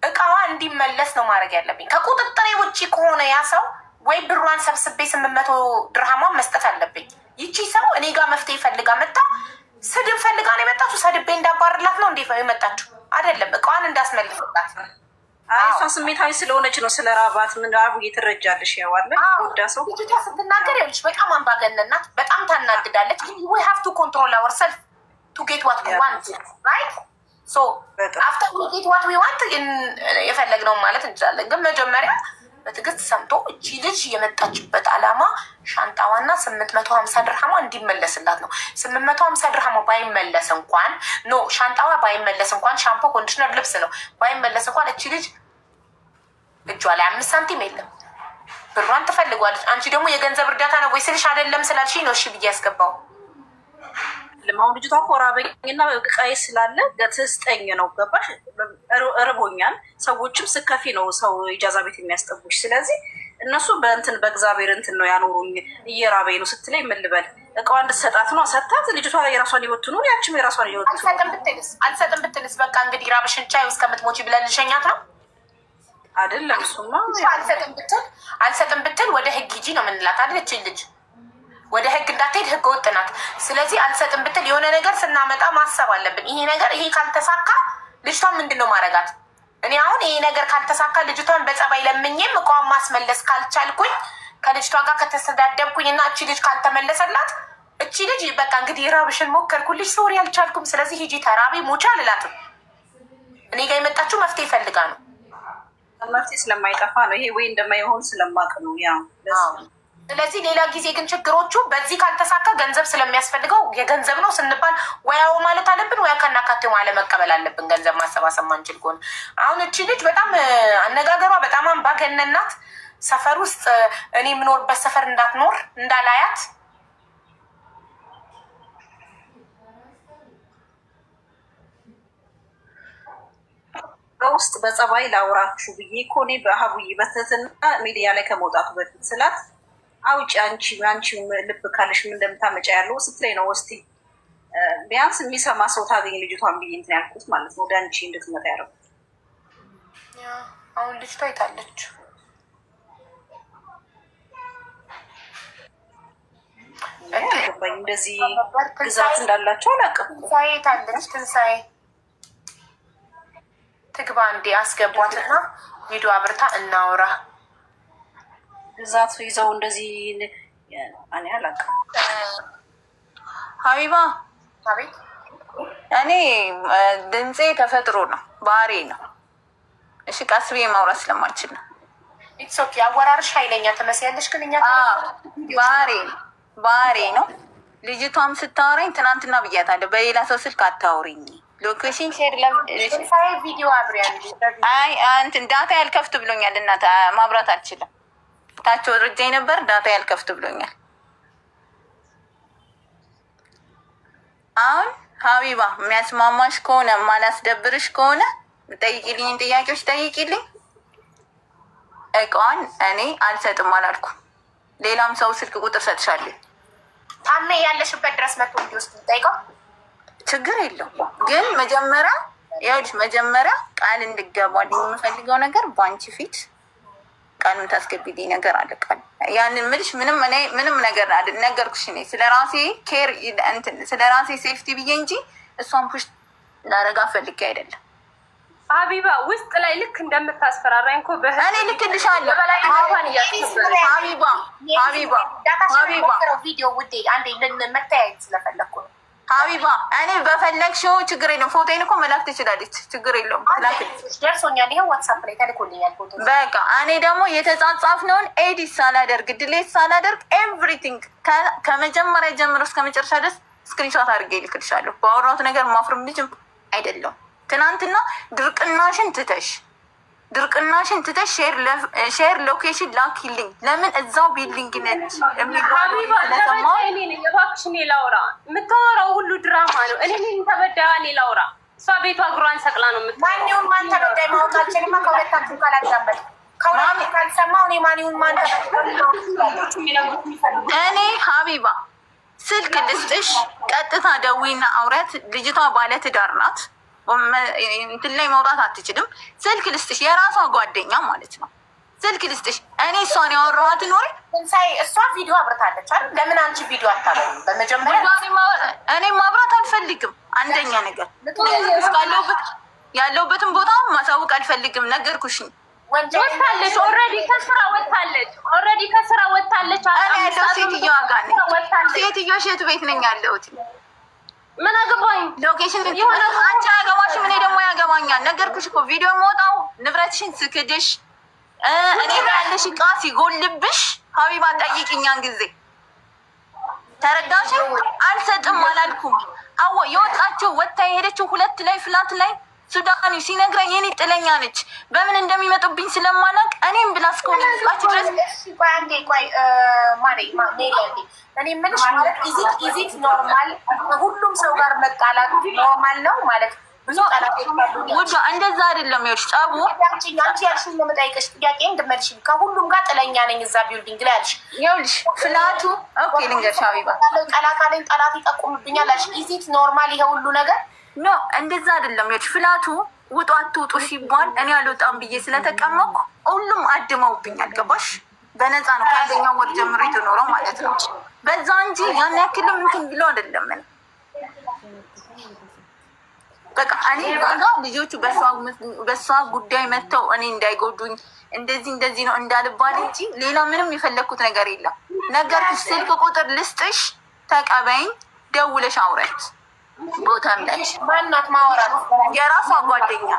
እቃዋ እንዲመለስ ነው ማድረግ ያለብኝ። ከቁጥጥሬ ውጭ ከሆነ ያ ሰው ወይ ብሯን ሰብስቤ 800 ድርሃሟን መስጠት አለብኝ። ይቺ ሰው እኔ ጋር መፍትሄ ፈልጋ መጣ ስድብ ፈልጋ ነው የመጣችሁ። ሰድቤ እንዳባርላት ነው እንዴ የመጣችሁ? አይደለም፣ እቃዋን እንዳስመልስላት። እሷ ስሜታዊ ስለሆነች ነው። ስለ ራባት ምን ራቡ እየተረጃለሽ ያዋለ ወዳ ሰው ልጅቷ ስትናገር ያለች በጣም አምባገነን ናት። በጣም ታናድዳለች። ግን we have to control ourselves to get what we want, right? so after we get what we want የፈለግነው ማለት እንችላለን። ግን መጀመሪያ በትዕግስት ሰምቶ እቺ ልጅ የመጣችበት አላማ ሻንጣዋና 850 ድርሃሟ እንዲመለስላት ነው። 850 ድርሃሟ ባይመለስ እንኳን ሻንጣዋ ባይመለስ እንኳን ሻምፖ፣ ኮንዲሽነር፣ ልብስ ነው ባይመለስ እንኳን እቺ ልጅ እጇ ላይ 5 ሳንቲም የለም። ብሯን ትፈልጓለች። አንቺ ደግሞ የገንዘብ እርዳታ ነው ወይ ስልሽ አይደለም ስላልሽኝ ነው እሺ ብዬ ያስገባው። ለማው ልጅቷ ኮራበኝና እቃዬ ስላለ ገትስጠኝ ነው ገባሽ? እርቦኛል። ሰዎችም ስከፊ ነው ሰው ኢጃዛ ቤት የሚያስጠቡሽ። ስለዚህ እነሱ በእንትን በእግዚአብሔር እንትን ነው ያኖሩኝ። እየራበኝ ነው ስትለኝ ምን ልበል? እቃዋ እንድትሰጣት ነው ሰጣት። ልጅቷ የራሷን ህይወት ትኑር፣ ያችም የራሷን ህይወት ትኑር። አልሰጥም ብትልስ በቃ እንግዲህ ራብሽን ቻይ እስከምትሞቺ ብለን ልሸኛት ነው አይደለም? እሱማ አልሰጥም ብትል ወደ ህግ ሂጂ ነው የምንላት አይደል? እቺ ልጅ ወደ ህግ እንዳትሄድ ህገ ወጥ ናት። ስለዚህ አልሰጥም ብትል የሆነ ነገር ስናመጣ ማሰብ አለብን። ይሄ ካልተሳካ ልጅቷን ምንድን ነው ማረጋት? እኔ አሁን ይሄ ነገር ካልተሳካ ልጅቷን በጸባይ ለምኜም እቃዋን ማስመለስ ካልቻልኩኝ ከልጅቷ ጋር ከተስተዳደብኩኝ እና እቺ ልጅ ካልተመለሰላት እቺ ልጅ በቃ እንግዲህ ራብሽን ሞከርኩልሽ፣ ሶሪ አልቻልኩም፣ ስለዚህ ሂጂ ተራቢ ሞቻ አልላትም። እኔ ጋር የመጣችው መፍትሄ ፈልጋ ነው። መፍትሄ ስለማይጠፋ ነው ይሄ ወይ እንደማይሆን ስለማቅ ነው ያ። ስለዚህ ሌላ ጊዜ ግን ችግሮቹ በዚህ ካልተሳካ ገንዘብ ስለሚያስፈልገው የገንዘብ ነው ስንባል ወያው ማለት አለብን፣ ወያ ከናካቴው አለመቀበል አለብን። ገንዘብ ማሰባሰብ ማንችል ከሆነ አሁን እቺ ልጅ በጣም አነጋገሯ በጣም አምባገነን ናት። ሰፈር ውስጥ እኔ የምኖርበት ሰፈር እንዳትኖር እንዳላያት በውስጥ በጸባይ ላውራችሁ ብዬ እኮ እኔ በሀቡዬ በትህትና ሚዲያ ላይ ከመውጣቱ በፊት ስላት አውጪ አንቺ ልብ ካለሽ ምን እንደምታመጫ ያለው ስትለኝ ነው እስቲ ቢያንስ የሚሰማ ሰው ታገኝ ልጅቷን ብዬ እንትን ያልኩት ማለት ነው። ወደ አንቺ እንድትመጣ ያደረኩት አሁን ልጅቷ አይታለች። ገባኝ። እንደዚህ ግዛት እንዳላቸው አላውቅም። ትንሳኤ ታለች። ትንሳኤ ትግባ እንዴ አስገቧትና ቪዲዮ አብርታ እናውራ። ግዛቱ ይዘው እንደዚህ እኔ አላውቅም። ሀቢባ አቤት። እኔ ድምፄ ተፈጥሮ ነው ባህሪ ነው። እሺ ቀስ ብዬ ማውራት ስለማልችል ነው። ኢትስ ኦኬ። አወራርሽ ኃይለኛ ትመስያለሽ፣ ግን እኛ ባህሪ ነው። ልጅቷም ስታወራኝ ትናንትና ብያታለሁ፣ በሌላ ሰው ስልክ አታውሪኝ። ሎኬሽን ሼር ቪዲዮ አብሪያን እንትን ዳታ ያልከፍት ብሎኛል። እናት ማብራት አልችልም። ታች ወርጄ ነበር ዳታ ያልከፍት ብሎኛል። አሁን ሀቢባ የሚያስማማሽ ከሆነ ማላስደብርሽ ከሆነ ጠይቂልኝ፣ ጥያቄዎች ጠይቂልኝ። እቃዋን እኔ አልሰጥም አላልኩም። ሌላም ሰው ስልክ ቁጥር ሰጥሻለሁ። ታሜ ያለሽበት ድረስ መጥቶ እንዲወስድ ጠይቀው ችግር የለው። ግን መጀመሪያ ቃል እንድገባልኝ የምፈልገው ነገር በአንቺ ፊት ቃሉን ታስገቢልኝ ነገር አለ። ቃል ያንን ምልሽ ምንም ነገር ነገርኩሽ። እኔ ስለራሴ ኬር ስለራሴ ሴፍቲ ብዬ እንጂ እሷን ፑሽ ላረጋ ፈልጌ አይደለም። ሀቢባ ውስጥ ላይ ልክ እንደምታስፈራራኝ እኮ እኔ ልክልሻለሁ። ሀቢባ ቪዲዮ ውዴ አንዴ መተያየት ስለፈለኩ ነው። ሀቢባ እኔ በፈለግሽው ችግር የለውም። ፎቶዬን እኮ መላክ ትችላለች፣ ችግር የለውም። ደርሶኛል፣ ይኸው ዋትሳፕ ላይ ተልኮልኛል ፎቶ። በቃ እኔ ደግሞ የተጻጻፍነውን ኤዲት ሳላደርግ ድሌት ሳላደርግ ኤቭሪቲንግ ከመጀመሪያ ጀምሮ እስከ መጨረሻ ድረስ ስክሪንሾት አድርጌ ልክልሻለሁ። በአወራሁት ነገር ማፍረም ልጅም አይደለም። ትናንትና ድርቅናሽን ትተሽ ሼር ሎኬሽን ላኪልኝ። ለምን እዛው ቢልዲንግ ነች የሚባለሰማው። እባክሽን ላውራ። የምታወራው ሁሉ ድራማ ነው። እኔ ተበዳይ እኔ ላውራ። እሷ ቤቷ እግሯን ሰቅላ ነው ማንኛውን ማን ተበዳይ ማወቅ አልችልም። ከሁለታችሁ ካላዳመጥ ከሁለቱ ካልሰማሁ እኔ ማንኛውን ማን እኔ ሀቢባ ስልክ ልስጥሽ፣ ቀጥታ ደዊና አውረት። ልጅቷ ባለትዳር ናት። እንትን ላይ መውጣት አትችልም። ስልክ ልስጥሽ፣ የራሷ ጓደኛ ማለት ነው። ስልክ ልስጥሽ። እኔ እሷን ያወራኋት ኖር እሷ ቪዲዮ አብርታለች አይደል? ለምን አንቺ ቪዲዮ አታበሪም? በመጀመሪያ እኔ ማብራት አልፈልግም። አንደኛ ነገር ያለሁበትን ቦታ ማሳወቅ አልፈልግም። ነገርኩሽኝ። ወጥታለች፣ ኦልሬዲ ከስራ ወጥታለች። እኔ ያለው ሴትዮዋ ጋር ነኝ። ሴትዮዋ ሴት ቤት ነኝ ያለሁት። ምን አገባኝ? ሎኬሽን አንቺ አያገባሽም፣ እኔ ደግሞ ያገባኛል። ነገርኩሽ እኮ ቪዲዮ የምወጣው ንብረትሽን ስክድሽ፣ እኔ ጋር ያለሽ ዕቃ ሲጎልብሽ ሀቢባ ጠይቅኛን ጊዜ ተረዳሽኝ? አልሰጥም አላልኩም። የወጣችው ወጥታ የሄደችው ሁለት ላይ ፍላት ላይ ሱዳኒ ሲነግረኝ የኔ ጥለኛ ነች። በምን እንደሚመጡብኝ ስለማላቅ እኔም ብላ እስከሆነ ላችሁ ድረስ እኔ የምልሽ ማለት ኢዚት ኖርማል ሁሉም ሰው ጋር መጣላት ኖርማል ነው ማለት ብዙ ጣላቶች ውዷ እንደዛ አይደለም። ይኸውልሽ ጸቡ አንቺ ያልሽኝ ነው የምጠይቅሽ ጥያቄ እንድመልሽ። ከሁሉም ጋር ጥለኛ ነኝ እዛ ቢልዲንግ ላይ አልሽ። ይኸውልሽ ፍላቱ ኦኬ ልንገርሽ ሀቢባ ጠላካለኝ ጠላት ይጠቁምብኛል አልሽ። ኢዚት ኖርማል ይሄ ሁሉ ነገር ኖ እንደዛ አይደለም። ይኸውልሽ ፍላቱ ውጡ አትውጡ ሲባል እኔ አልወጣም ብዬ ስለተቀመጥኩ ሁሉም አድመውብኛል። ገባሽ? በነፃ ነው ከአንደኛው ወር ጀምሮ የተኖረው ማለት ነው። በዛ እንጂ ያን ያክልም እንትን ብሎ አይደለም። በቃ እኔ ጋጋ ልጆቹ በሷ ጉዳይ መጥተው እኔ እንዳይጎዱኝ እንደዚህ ነው እንዳልባል እንጂ ሌላ ምንም የፈለግኩት ነገር የለም። ነገርኩሽ። ስልክ ቁጥር ልስጥሽ፣ ተቀበይኝ፣ ደውለሽ አውረት። ቦታም ላይ ማናት ማውራት የራሷ ጓደኛ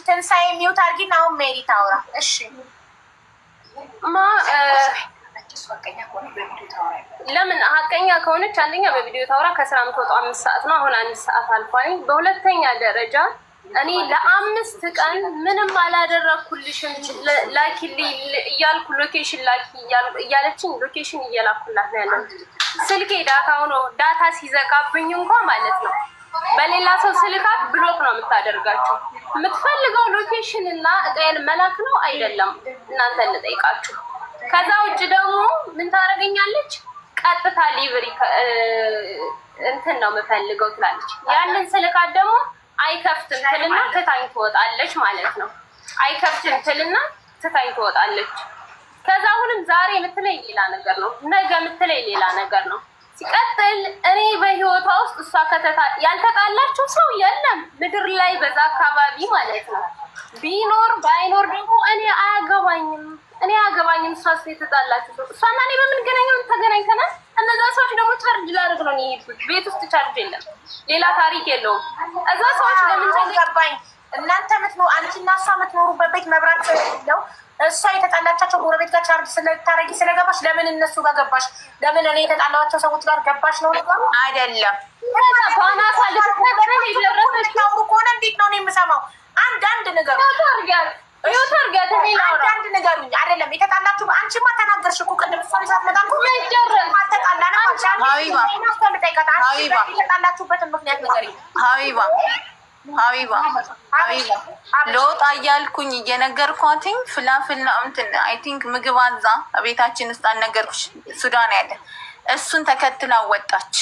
ትንሳኤ የሚውት አድርጊና አሁን ሜሪ ታውራ። እሺ ለምን ሀቀኛ ከሆነች አንደኛ በቪዲዮ ታውራ። ከስራ የምትወጣው 5 ሰዓት ነው። አሁን 1 ሰዓት አልፏል። በሁለተኛ ደረጃ እኔ ለ5 ቀን ምንም አላደረኩልሽም ላኪልኝ እያልኩ ሎኬሽን ላኪ እያለችኝ ሎኬሽን እየላኩላት ነው ያለው። ስልኬ ዳታ ሲዘጋብኝ እንኳ ማለት ነው በሌላ ሰው ስልካት ብሎክ ነው የምታደርጋቸው። የምትፈልገው ሎኬሽን እና እቃዬን መላክ ነው አይደለም? እናንተ እንጠይቃችሁ። ከዛ ውጭ ደግሞ ምን ታደርገኛለች? ቀጥታ ሊብሪ እንትን ነው የምፈልገው ትላለች። ያንን ስልካት ደግሞ አይከፍትም ትልና ትታኝ ትወጣለች ማለት ነው። አይከፍትም ትልና ትታኝ ትወጣለች። ከዛ አሁንም ዛሬ የምትለኝ ሌላ ነገር ነው፣ ነገ የምትለኝ ሌላ ነገር ነው። ሲቀጥል እኔ በህይወቷ ውስጥ እሷ ያልተጣላችሁ ሰው የለም ምድር ላይ በዛ አካባቢ ማለት ነው። ቢኖር ባይኖር ደግሞ እኔ አያገባኝም። እሷ የተጣላችሁ ሰው እሷና እኔ በምንገናኘው ተገናኝተናል። እነዛ ሰዎች ደግሞ ቻርጅ ላደርግ ነው የሄድኩት። ቤት ውስጥ ቻርጅ የለም፣ ሌላ ታሪክ የለውም። እዛ ሰዎች ለምን ገባኝ? እናንተ አንቺና እሷ የምትኖሩበት ቤት መብራት ነው። እሷ የተጣላቻቸው ጎረቤት ጋር ቻርጅ ስለታረጊ ስለገባሽ ለምን እነሱ ጋር ገባሽ? ለምን እኔ የተጣላቸው ሰዎች ጋር ገባሽ ነው ነገሩ? አይደለም ባናሳ ልትታውሩ ከሆነ እንዴት ነው የምሰማው? አንዳንድ ነገሩ አንዳንድ ነገሩኝ አይደለም የተጣላችሁ። አንቺማ ተናገርሽ እኮ ቅድም እሷ ሳትመጣ የተጣላችሁበትን ምክንያት ነገር ሀቢባ ለወጣ እያልኩኝ እየነገርኳትኝ ፍላፍል እንትን አይ ቲንክ ምግብ አዛ ቤታችን ውስጥ አልነገርኩሽ? ሱዳን ያለ እሱን ተከትላ ወጣች።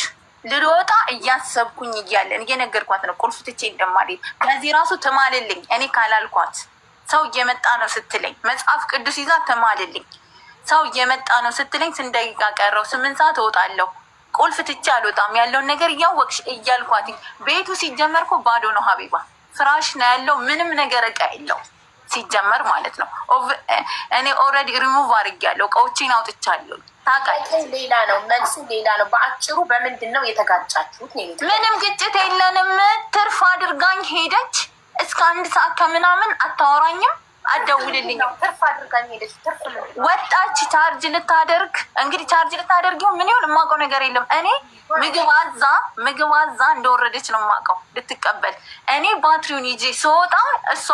ልወጣ እያሰብኩኝ እያለን እየነገርኳት ነው ቁልፍ ትቼ እንደማልሄድ። በዚህ ራሱ ትማልልኝ እኔ ካላልኳት። ሰው እየመጣ ነው ስትለኝ መጽሐፍ ቅዱስ ይዛ ትማልልኝ። ሰው እየመጣ ነው ስትለኝ 2 ደቂቃ ቀረው 8 ሰዓት እወጣለሁ። ቁልፍ ትቼ አልወጣም ያለውን ነገር እያወቅሽ እያልኳት ቤቱ ሲጀመር እኮ ባዶ ነው ሀቢባ። ፍራሽ ነው ያለው፣ ምንም ነገር እቃ የለው ሲጀመር ማለት ነው። እኔ ኦልሬዲ ሪሙቭ አድርጌያለሁ፣ እቃዎቼን አውጥቻለሁ። ታውቃለህ፣ ሌላ ነው መልሱ፣ ሌላ ነው። በአጭሩ በምንድን ነው የተጋጫችሁት? ምንም ግጭት የለንም። ትርፍ አድርጋኝ ሄደች። እስከ 1 ሰዓት ከምናምን አታወራኝም፣ አትደውልልኝም። ትርፍ አድርጋኝ ሄደች። ትርፍ ወጣች ቻርጅ ልታደርግ። እንግዲህ ቻርጅ ልታደርግ ምን ይሁን የማውቀው ነገር የለም። እኔ ምግብ አዛ እንደወረደች ነው የማውቀው ልትቀበል። እኔ ባትሪውን ይዤ ስወጣ እሷ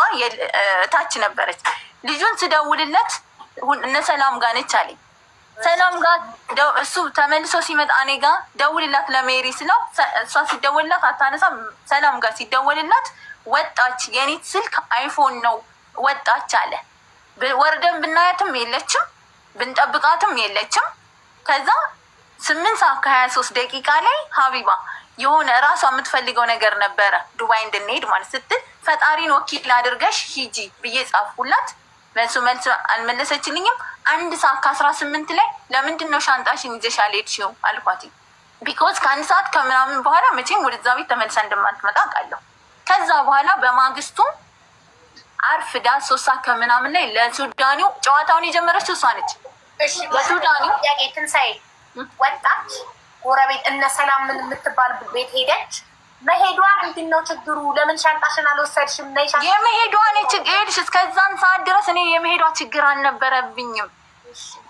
ታች ነበረች። ልጁን ስደውልለት እነ ሰላም ጋር ነች አለኝ። ሰላም ጋር እሱ ተመልሶ ሲመጣ እኔ ጋር ደውልላት ለሜሪ ስለው እሷ ሲደውልላት አታነሳም። ሰላም ጋር ሲደውልላት ወጣች። የኔ ስልክ አይፎን ነው ወጣች አለ። ወርደን ብናያትም የለችም፣ ብንጠብቃትም የለችም። ከዛ 8 ሰዓት ከ23 ደቂቃ ላይ ሀቢባ የሆነ እራሷ የምትፈልገው ነገር ነበረ ዱባይ እንድንሄድ ማለት ስትል ፈጣሪን ወኪል አድርገሽ ሂጂ ብዬ ጻፍኩላት። መልስ አልመለሰችልኝም። 1 ሰዓት ከ18 ላይ ለምንድን ነው ሻንጣሽን ይዘሽ አልሄድሽው አልኳት። ቢኮዝ ከ1 ሰዓት ከምናምን በኋላ መቼም ወደዛ ቤት ተመልሳ እንደማትመጣ አውቃለሁ። ከዛ በኋላ በማግስቱ አርፍዳ 3 ሰዓት ከምናምን ላይ ለሱዳኒው ጨዋታውን የጀመረችው እሷ ነች። ለሱዳኒው ትንሳኤ ወጣች። ጎረቤት እነ ሰላም ምን የምትባል ቤት ሄደች። መሄዷ ምንድን ነው ችግሩ? ለምን ሻንጣሽን አልወሰድሽም? የመሄዷ እኔ ችግር እስከዛን ሰዓት ድረስ እኔ የመሄዷ ችግር አልነበረብኝም።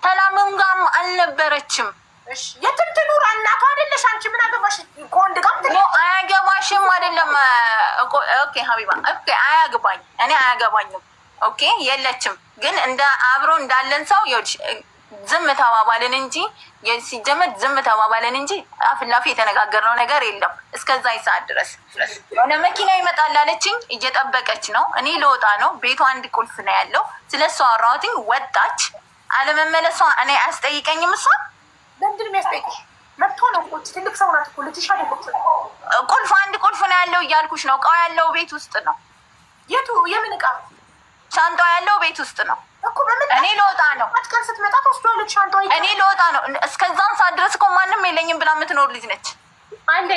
ሰላምም ጋርም አልነበረችም። የትም ትኑር እናቷ አይደለሽ አንቺ። ምን አገባሽ? ከወንድ ጋር አያገባሽም አይደለም። ኦኬ ሀቢባ፣ ኦኬ አያገባኝ፣ እኔ አያገባኝም። ኦኬ የለችም። ግን እንደ አብሮ እንዳለን ሰው ዝም ተባባልን እንጂ ሲጀመር ዝም ተባባልን እንጂ አፍላፊ የተነጋገርነው ነገር የለም። እስከዛ ሰዓት ድረስ የሆነ መኪና ይመጣል አለችኝ። እየጠበቀች ነው። እኔ ልወጣ ነው። ቤቷ 1 ቁልፍ ነው ያለው። ስለሷ አወራሁትኝ። ወጣች። አለመመለሷ እኔ አያስጠይቀኝም። እሷ ለምንድን ነው የሚያስጠይቅሽ? መብቷ ነው እኮ ትልቅ ሰው ናት እኮ ልጅሽ አይደለች። ቁልፍ 1 ቁልፍ ነው ያለው እያልኩሽ ነው። እቃው ያለው ቤት ውስጥ ነው። የቱ? የምን እቃ? ሻንጣ ያለው ቤት ውስጥ ነው እኮ። በምን እኔ ልወጣ ነው። አትቀን ስትመጣ ተወስዷለች ሻንጣ። እኔ ልወጣ ነው። እስከዛን ሰዓት ድረስ እኮ ማንም የለኝም ብላ የምትኖር ልጅ ነች። አንዴ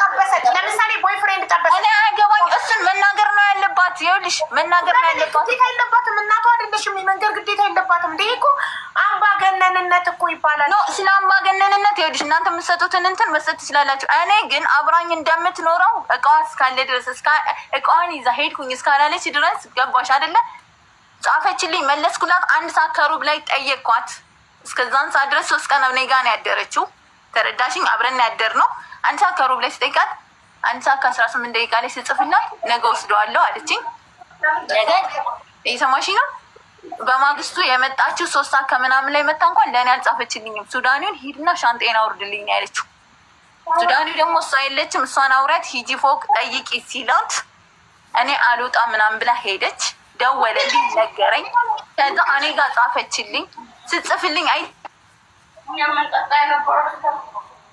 ጠበሰች። ለምሳሌ ቦይፍሬንድ ጠበሰች። እኔ አያገባኝ። እሱን መናገር ነው ያለባት። ይኸውልሽ መናገር ነው ያለባት። ግዴታ የለባትም። እናቷ አይደለሽም። የመንገር ግዴታ የለባትም። እንደ እኮ አምባገነንነት እኮ ይባላል። ስለ አምባገነንነት ይኸውልሽ እናንተ የምትሰጡትን እንትን መስጠት ትችላላችሁ። እኔ ግን አብራኝ እንደምትኖረው እቃዋ እስካለ ድረስ እቃዋን ይዛ ሄድኩኝ እስካላለች ድረስ ገባሽ አይደለ? ጻፈችልኝ፣ መለስኩላት። 1 ሰዓት ከሩብ ላይ ጠየቅኳት። እስከዛን ሰዓት ድረስ 3 ቀን እኔ ጋር ነው ያደረችው። ተረዳሽኝ? አብረን ያደር ነው። 1 ሰዓት ከሩብ ላይ ስጠይቃት 1 ሰዓት ከ18 ደቂቃ ላይ ስጽፍላት ነገ ወስደዋለሁ አለችኝ። ነገ እየሰማሽኝ ነው። በማግስቱ የመጣችው 3 ሰዓት ከምናምን ላይ መጣ። እንኳን ለእኔ አልጻፈችልኝም። ሱዳኒውን ሂድና ሻንጤን አውርድልኝ ያለችው። ሱዳኒው ደግሞ እሷ የለችም። እሷን አውራት ሂጂ ፎቅ ጠይቂ ሲላት እኔ አልወጣ ምናምን ብላ ሄደች። ደወለልኝ፣ ነገረኝ። ከዛ እኔ ጋር ጻፈችልኝ። ስጽፍልኝ አይ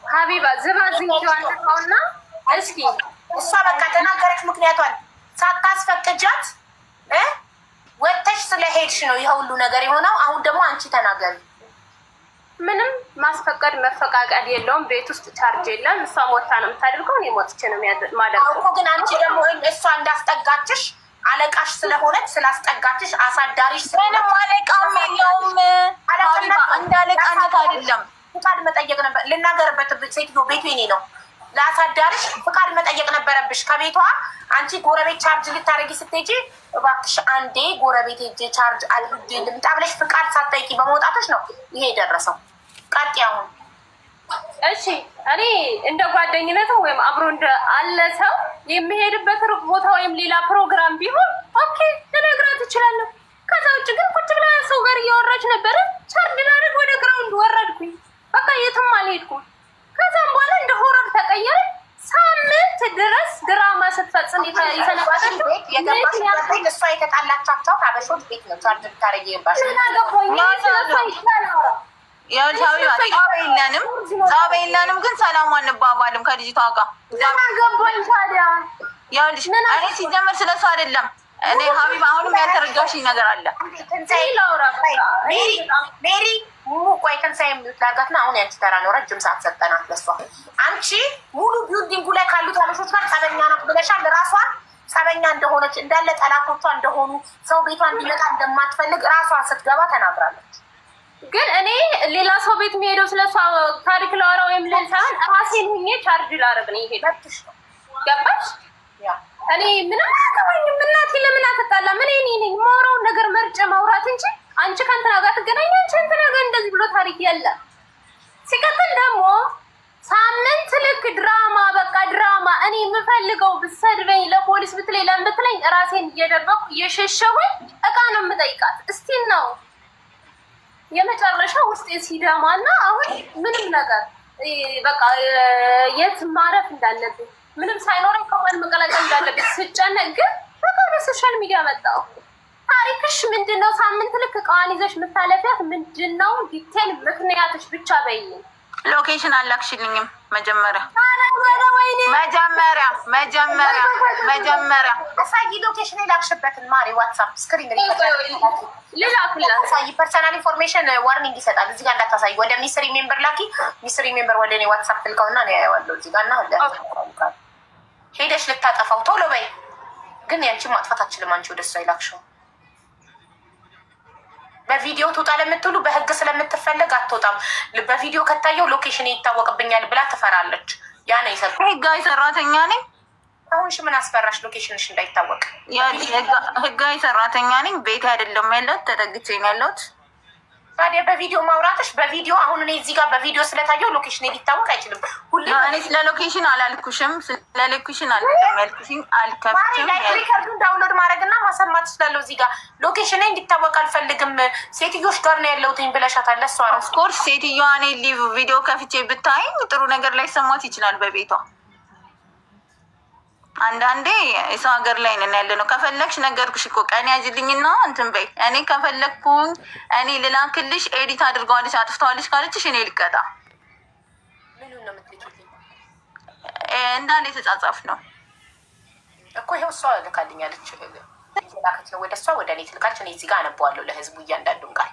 ሀቢባ ዝባዝንኪዋንተውና እስኪ እሷ በቃ ተናገረች። ምክንያቷን ሳታስፈቅጃት ወጥተሽ ስለሄድሽ ነው ይሄ ሁሉ ነገር የሆነው። አሁን ደግሞ አንቺ ተናገሪ። ምንም ማስፈቀድ መፈቃቀድ የለውም። ቤት ውስጥ ቻርጅ የለም። እሷ ሞታ ነው የምታደርገው። እኔ ሞትቼ ነው ማደርገው እኮ። ግን አንቺ ደግሞ እሷ እንዳስጠጋችሽ አለቃሽ ስለሆነች ስላስጠጋችሽ አሳዳሪሽ ምንም አለቃም የለውም። እንዳለቃነት አይደለም። ፍቃድ መጠየቅ ነበር። ልናገርበት ሴትዮ ቤቱ የኔ ነው። ለአሳዳሪሽ ፍቃድ መጠየቅ ነበረብሽ ከቤቷ። አንቺ ጎረቤት ቻርጅ ልታደርጊ ስትሄጂ እባክሽ አንዴ ጎረቤት ሄጄ ቻርጅ አድርጌ ልምጣ ብለሽ ፍቃድ ሳትጠይቂ በመውጣቶች ነው ይሄ የደረሰው። ቀጥ አሁን እሺ፣ እኔ እንደ ጓደኝነት ወይም አብሮ እንደ አለ ሰው የሚሄድበት ሩቅ ቦታ ወይም ሌላ ፕሮግራም ቢሆን ኦኬ ልነግራት እችላለሁ። ከዛ ውጭ ግን ቁጭ ብላ ሰው ጋር እያወራች ነበረ። ቻርጅ ላደርግ ወደ ግራውንድ ወረድኩኝ። በቃ የትም አልሄድኩም። ከዛም በኋላ እንደ ሆረር ተቀየረ። ሳምንት ድረስ ድራማ ስትፈጽም የተነባተችው እሷ የተጣላቻቸው ከአበሾች ቤት ነው። ቻርጅ ልታደርጊ ባሽ ጸብ የለንም ግን ሰላም አንባባልም ከልጅቷ ጋር። ገባኝ ታዲያ። ይኸውልሽ እኔ ሲጀመር ስለሱ አይደለም። እኔ ሀቢባ አሁንም ያልተረዳሽኝ ነገር አለ። ሜሪ ቆይ ትንሣኤ የሚሉት ላርጋትና አሁን ያንቺ ተራ ነው። ረጅም ሰዓት ሰጠናት ለሷ። አንቺ ሙሉ ቢልዲንጉ ላይ ካሉት አበሾች ጋር ጸበኛ ናት ብለሻል። ራሷን ጸበኛ እንደሆነች እንዳለ ጠላቶቿ እንደሆኑ ሰው ቤቷ እንዲመጣ እንደማትፈልግ ራሷ ስትገባ ተናግራለች። ግን እኔ ሌላ ሰው ቤት የሚሄደው ስለሷ ታሪክ ላወራ ወይም ልል ሳይሆን ራሴን ሁኜ ቻርጅ ላደርግ ነው የሄደው። ገባሽ? እኔ ምንም አያገባኝም። እናቴ ለምን አትጣላ? ምን እኔ ነኝ የማወራውን ነገር መርጬ ማውራት እንጂ አንቺ ከእንትና ጋር ትገናኝ፣ አንቺ እንትና ጋር እንደዚህ ብሎ ታሪክ የለም። ሲቀጥል ደግሞ ሳምንት ልክ ድራማ በቃ ድራማ እኔ የምፈልገው ብትሰድበኝ ለፖሊስ ብትለኝ ለምን ብትለኝ ራሴን እየደበኩ እየሸሸሁኝ እቃ ነው የምጠይቃት። እስቲ ነው የመጨረሻ ውስጤ ሲደማና አሁን ምንም ነገር በቃ የት ማረፍ እንዳለብኝ ምንም ሳይኖረኝ ከማን መቀላቀል እንዳለብኝ ስጨነቅ ግን በቃ በሶሻል ሚዲያ መጣሁ። ታሪክሽ ምንድነው? ሳምንት ልክ እቃዋን ይዘሽ የምታለፊያት ምንድነው? ዲቴል ምክንያትሽ ብቻ በይኝ። ሎኬሽን አላክሽልኝም መጀመሪያ አሳይ ሎኬሽን የላክሽበትን ማሪ ዋትሳፕ ስክሪን ላሳይ። ፐርሰናል ኢንፎርሜሽን ዋርኒንግ ይሰጣል። እዚህ ጋር እንዳታሳይ። ወደ ሚስሪ ሜምበር ላኪ። ሚስሪ ሜምበር ወደ እኔ ዋትሳፕ ልከውና ነው ያየዋለሁ። እዚህ ጋር እና ሄደሽ ልታጠፋው ቶሎ በይ። ግን ያንቺን ማጥፋት አችልም። አንቺ ወደ እሷ ይላክሽው በቪዲዮ ትውጣ ለምትሉ በህግ ስለምትፈለግ አትወጣም። በቪዲዮ ከታየው ሎኬሽን ይታወቅብኛል ብላ ትፈራለች። ያ ነው ይሰጥ። ህጋዊ ሰራተኛ ነኝ። አሁንሽ ምን አስፈራሽ ሎኬሽንሽ እንዳይታወቅ? ህጋዊ ሰራተኛ ነኝ። ቤት አይደለም ያለሁት፣ ተጠግቼ ነው ያለሁት። ታዲያ በቪዲዮ ማውራትሽ በቪዲዮ አሁን እኔ እዚህ ጋር በቪዲዮ ስለታየው ሎኬሽን ሊታወቅ አይችልም። ሁሌ እኔ ስለ ሎኬሽን አላልኩሽም። ስለ ሎኬሽን አልከፍትም ያልኩሽኝ አልከፍትም። ሪከርዱን ዳውንሎድ ማድረግና ማሰማት ስላለው እዚህ ጋር ሎኬሽን እንዲታወቅ አልፈልግም። ሴትዮሽ ጋር ነው ያለሁትኝ ብለሻታል። እሷ ነው ኦፍኮርስ ሴትዮዋ እኔ ሊቭ ቪዲዮ ከፍቼ ብታይኝ ጥሩ ነገር ላይ ሰማት ይችላል በቤቷ። አንዳንዴ የሰው ሀገር ላይ ነን ያለ ነው። ከፈለግሽ ነገርኩሽ እኮ ቀን ያዝልኝና እንትን በይ። እኔ ከፈለግኩኝ እኔ ልላክልሽ ኤዲት አድርገዋለች አጥፍተዋለች ካለችሽ እኔ ልቀጣ። ምኑን ነው የምትልኪልኝ? እንዳለ የተጻጻፍ ነው እኮ ይኸው እሷ ልካልኛለች። ላከች ነው ወደ እሷ ወደ እኔ ትልካለች። እኔ እዚህ ጋር አነበዋለሁ ለህዝቡ እያንዳንዱን ቃል።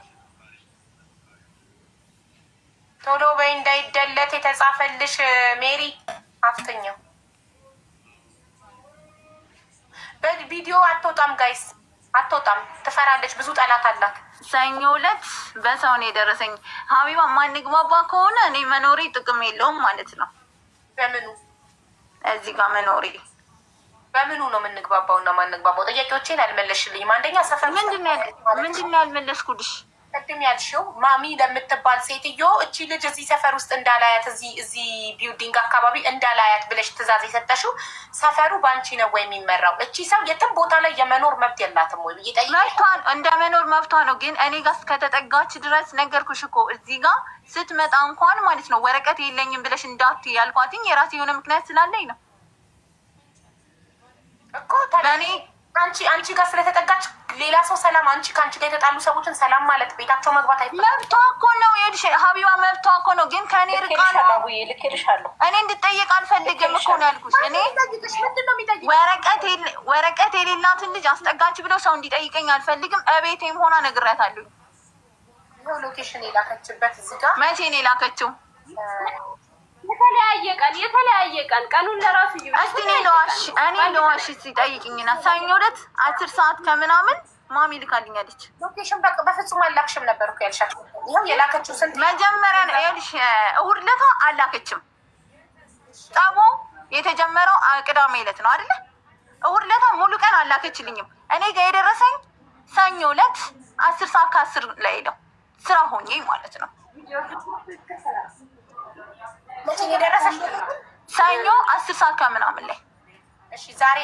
ቶሎ በይ እንዳይደለት የተጻፈልሽ ሜሪ አፍተኛው በቪዲዮ አትወጣም ጋይስ፣ አትወጣም። ትፈራለች፣ ብዙ ጠላት አላት። ሰኞ ዕለት በሰው ነው የደረሰኝ። ሀቢባ ማንግባባ ከሆነ እኔ መኖሬ ጥቅም የለውም ማለት ነው። በምኑ እዚህ ጋር መኖሬ በምኑ ነው የምንግባባው እና ማንግባባው? ጥያቄዎቼን አልመለስሽልኝም። አንደኛ ሰፈር ምንድን ነው ያልመለስኩልሽ? ቅድም ያልሽው ማሚ ለምትባል ሴትዮ እቺ ልጅ እዚህ ሰፈር ውስጥ እንዳላያት እዚህ ቢልዲንግ አካባቢ እንዳላያት ብለሽ ትእዛዝ የሰጠሽው ሰፈሩ በአንቺ ነው ወይ የሚመራው? እቺ ሰው የትም ቦታ ላይ የመኖር መብት የላትም ወይ? መብቷን እንደ መኖር መብቷ ነው። ግን እኔ ጋር እስከተጠጋች ድረስ ነገርኩሽ እኮ እዚህ ጋር ስትመጣ እንኳን ማለት ነው ወረቀት የለኝም ብለሽ እንዳትዪ ያልኳትኝ የራሴ የሆነ ምክንያት ስላለኝ ነው እኮ ታዲያ አንቺ ጋር ስለተጠጋች ሌላ ሰው ሰላም አንቺ ከአንቺ ጋር የተጣሉ ሰዎችን ሰላም ማለት ቤታቸው መግባት አይፈለም። መብቷ እኮ ነው። ይኸውልሽ ሀቢባ መብቷ እኮ ነው። ግን ከእኔ ርቃ ነው። እኔ እንድጠየቅ አልፈልግም እኮ ነው ያልኩሽ። እኔ ወረቀት የሌላትን ልጅ አስጠጋች ብለው ሰው እንዲጠይቀኝ አልፈልግም። እቤቴም ሆና ነግሬያታለሁ። ሎኬሽን የላከችበት እዚህ ጋር መቼ ነው የላከችው? የተለያየ ቀን ቀኑን ለራሱ እስቲ እኔ ለዋሽ ሲጠይቅኝና ሰኞ ዕለት 10 ሰዓት ከምናምን ማሚ ልካልኛለች። ሎኬሽን በፍጹም አላክሽም ነበር እኮ ያልሻት። ይኸው የላከችው ስንት መጀመሪያ ነው ይኸውልሽ፣ እሑድ ዕለት አላከችም። ጠቦ የተጀመረው ቅዳሜ ዕለት ነው አይደለ? እሑድ ዕለት ሙሉ ቀን አላከችልኝም። እኔ ጋር የደረሰኝ ሰኞ ዕለት 10 ሰዓት ከ10 ላይ ነው ስራ ሆኜ ማለት ነው። መቼ የደረሰሽ? ሰኞ 10 ሰዓት ከምናምን ላይ። እሺ ዛሬ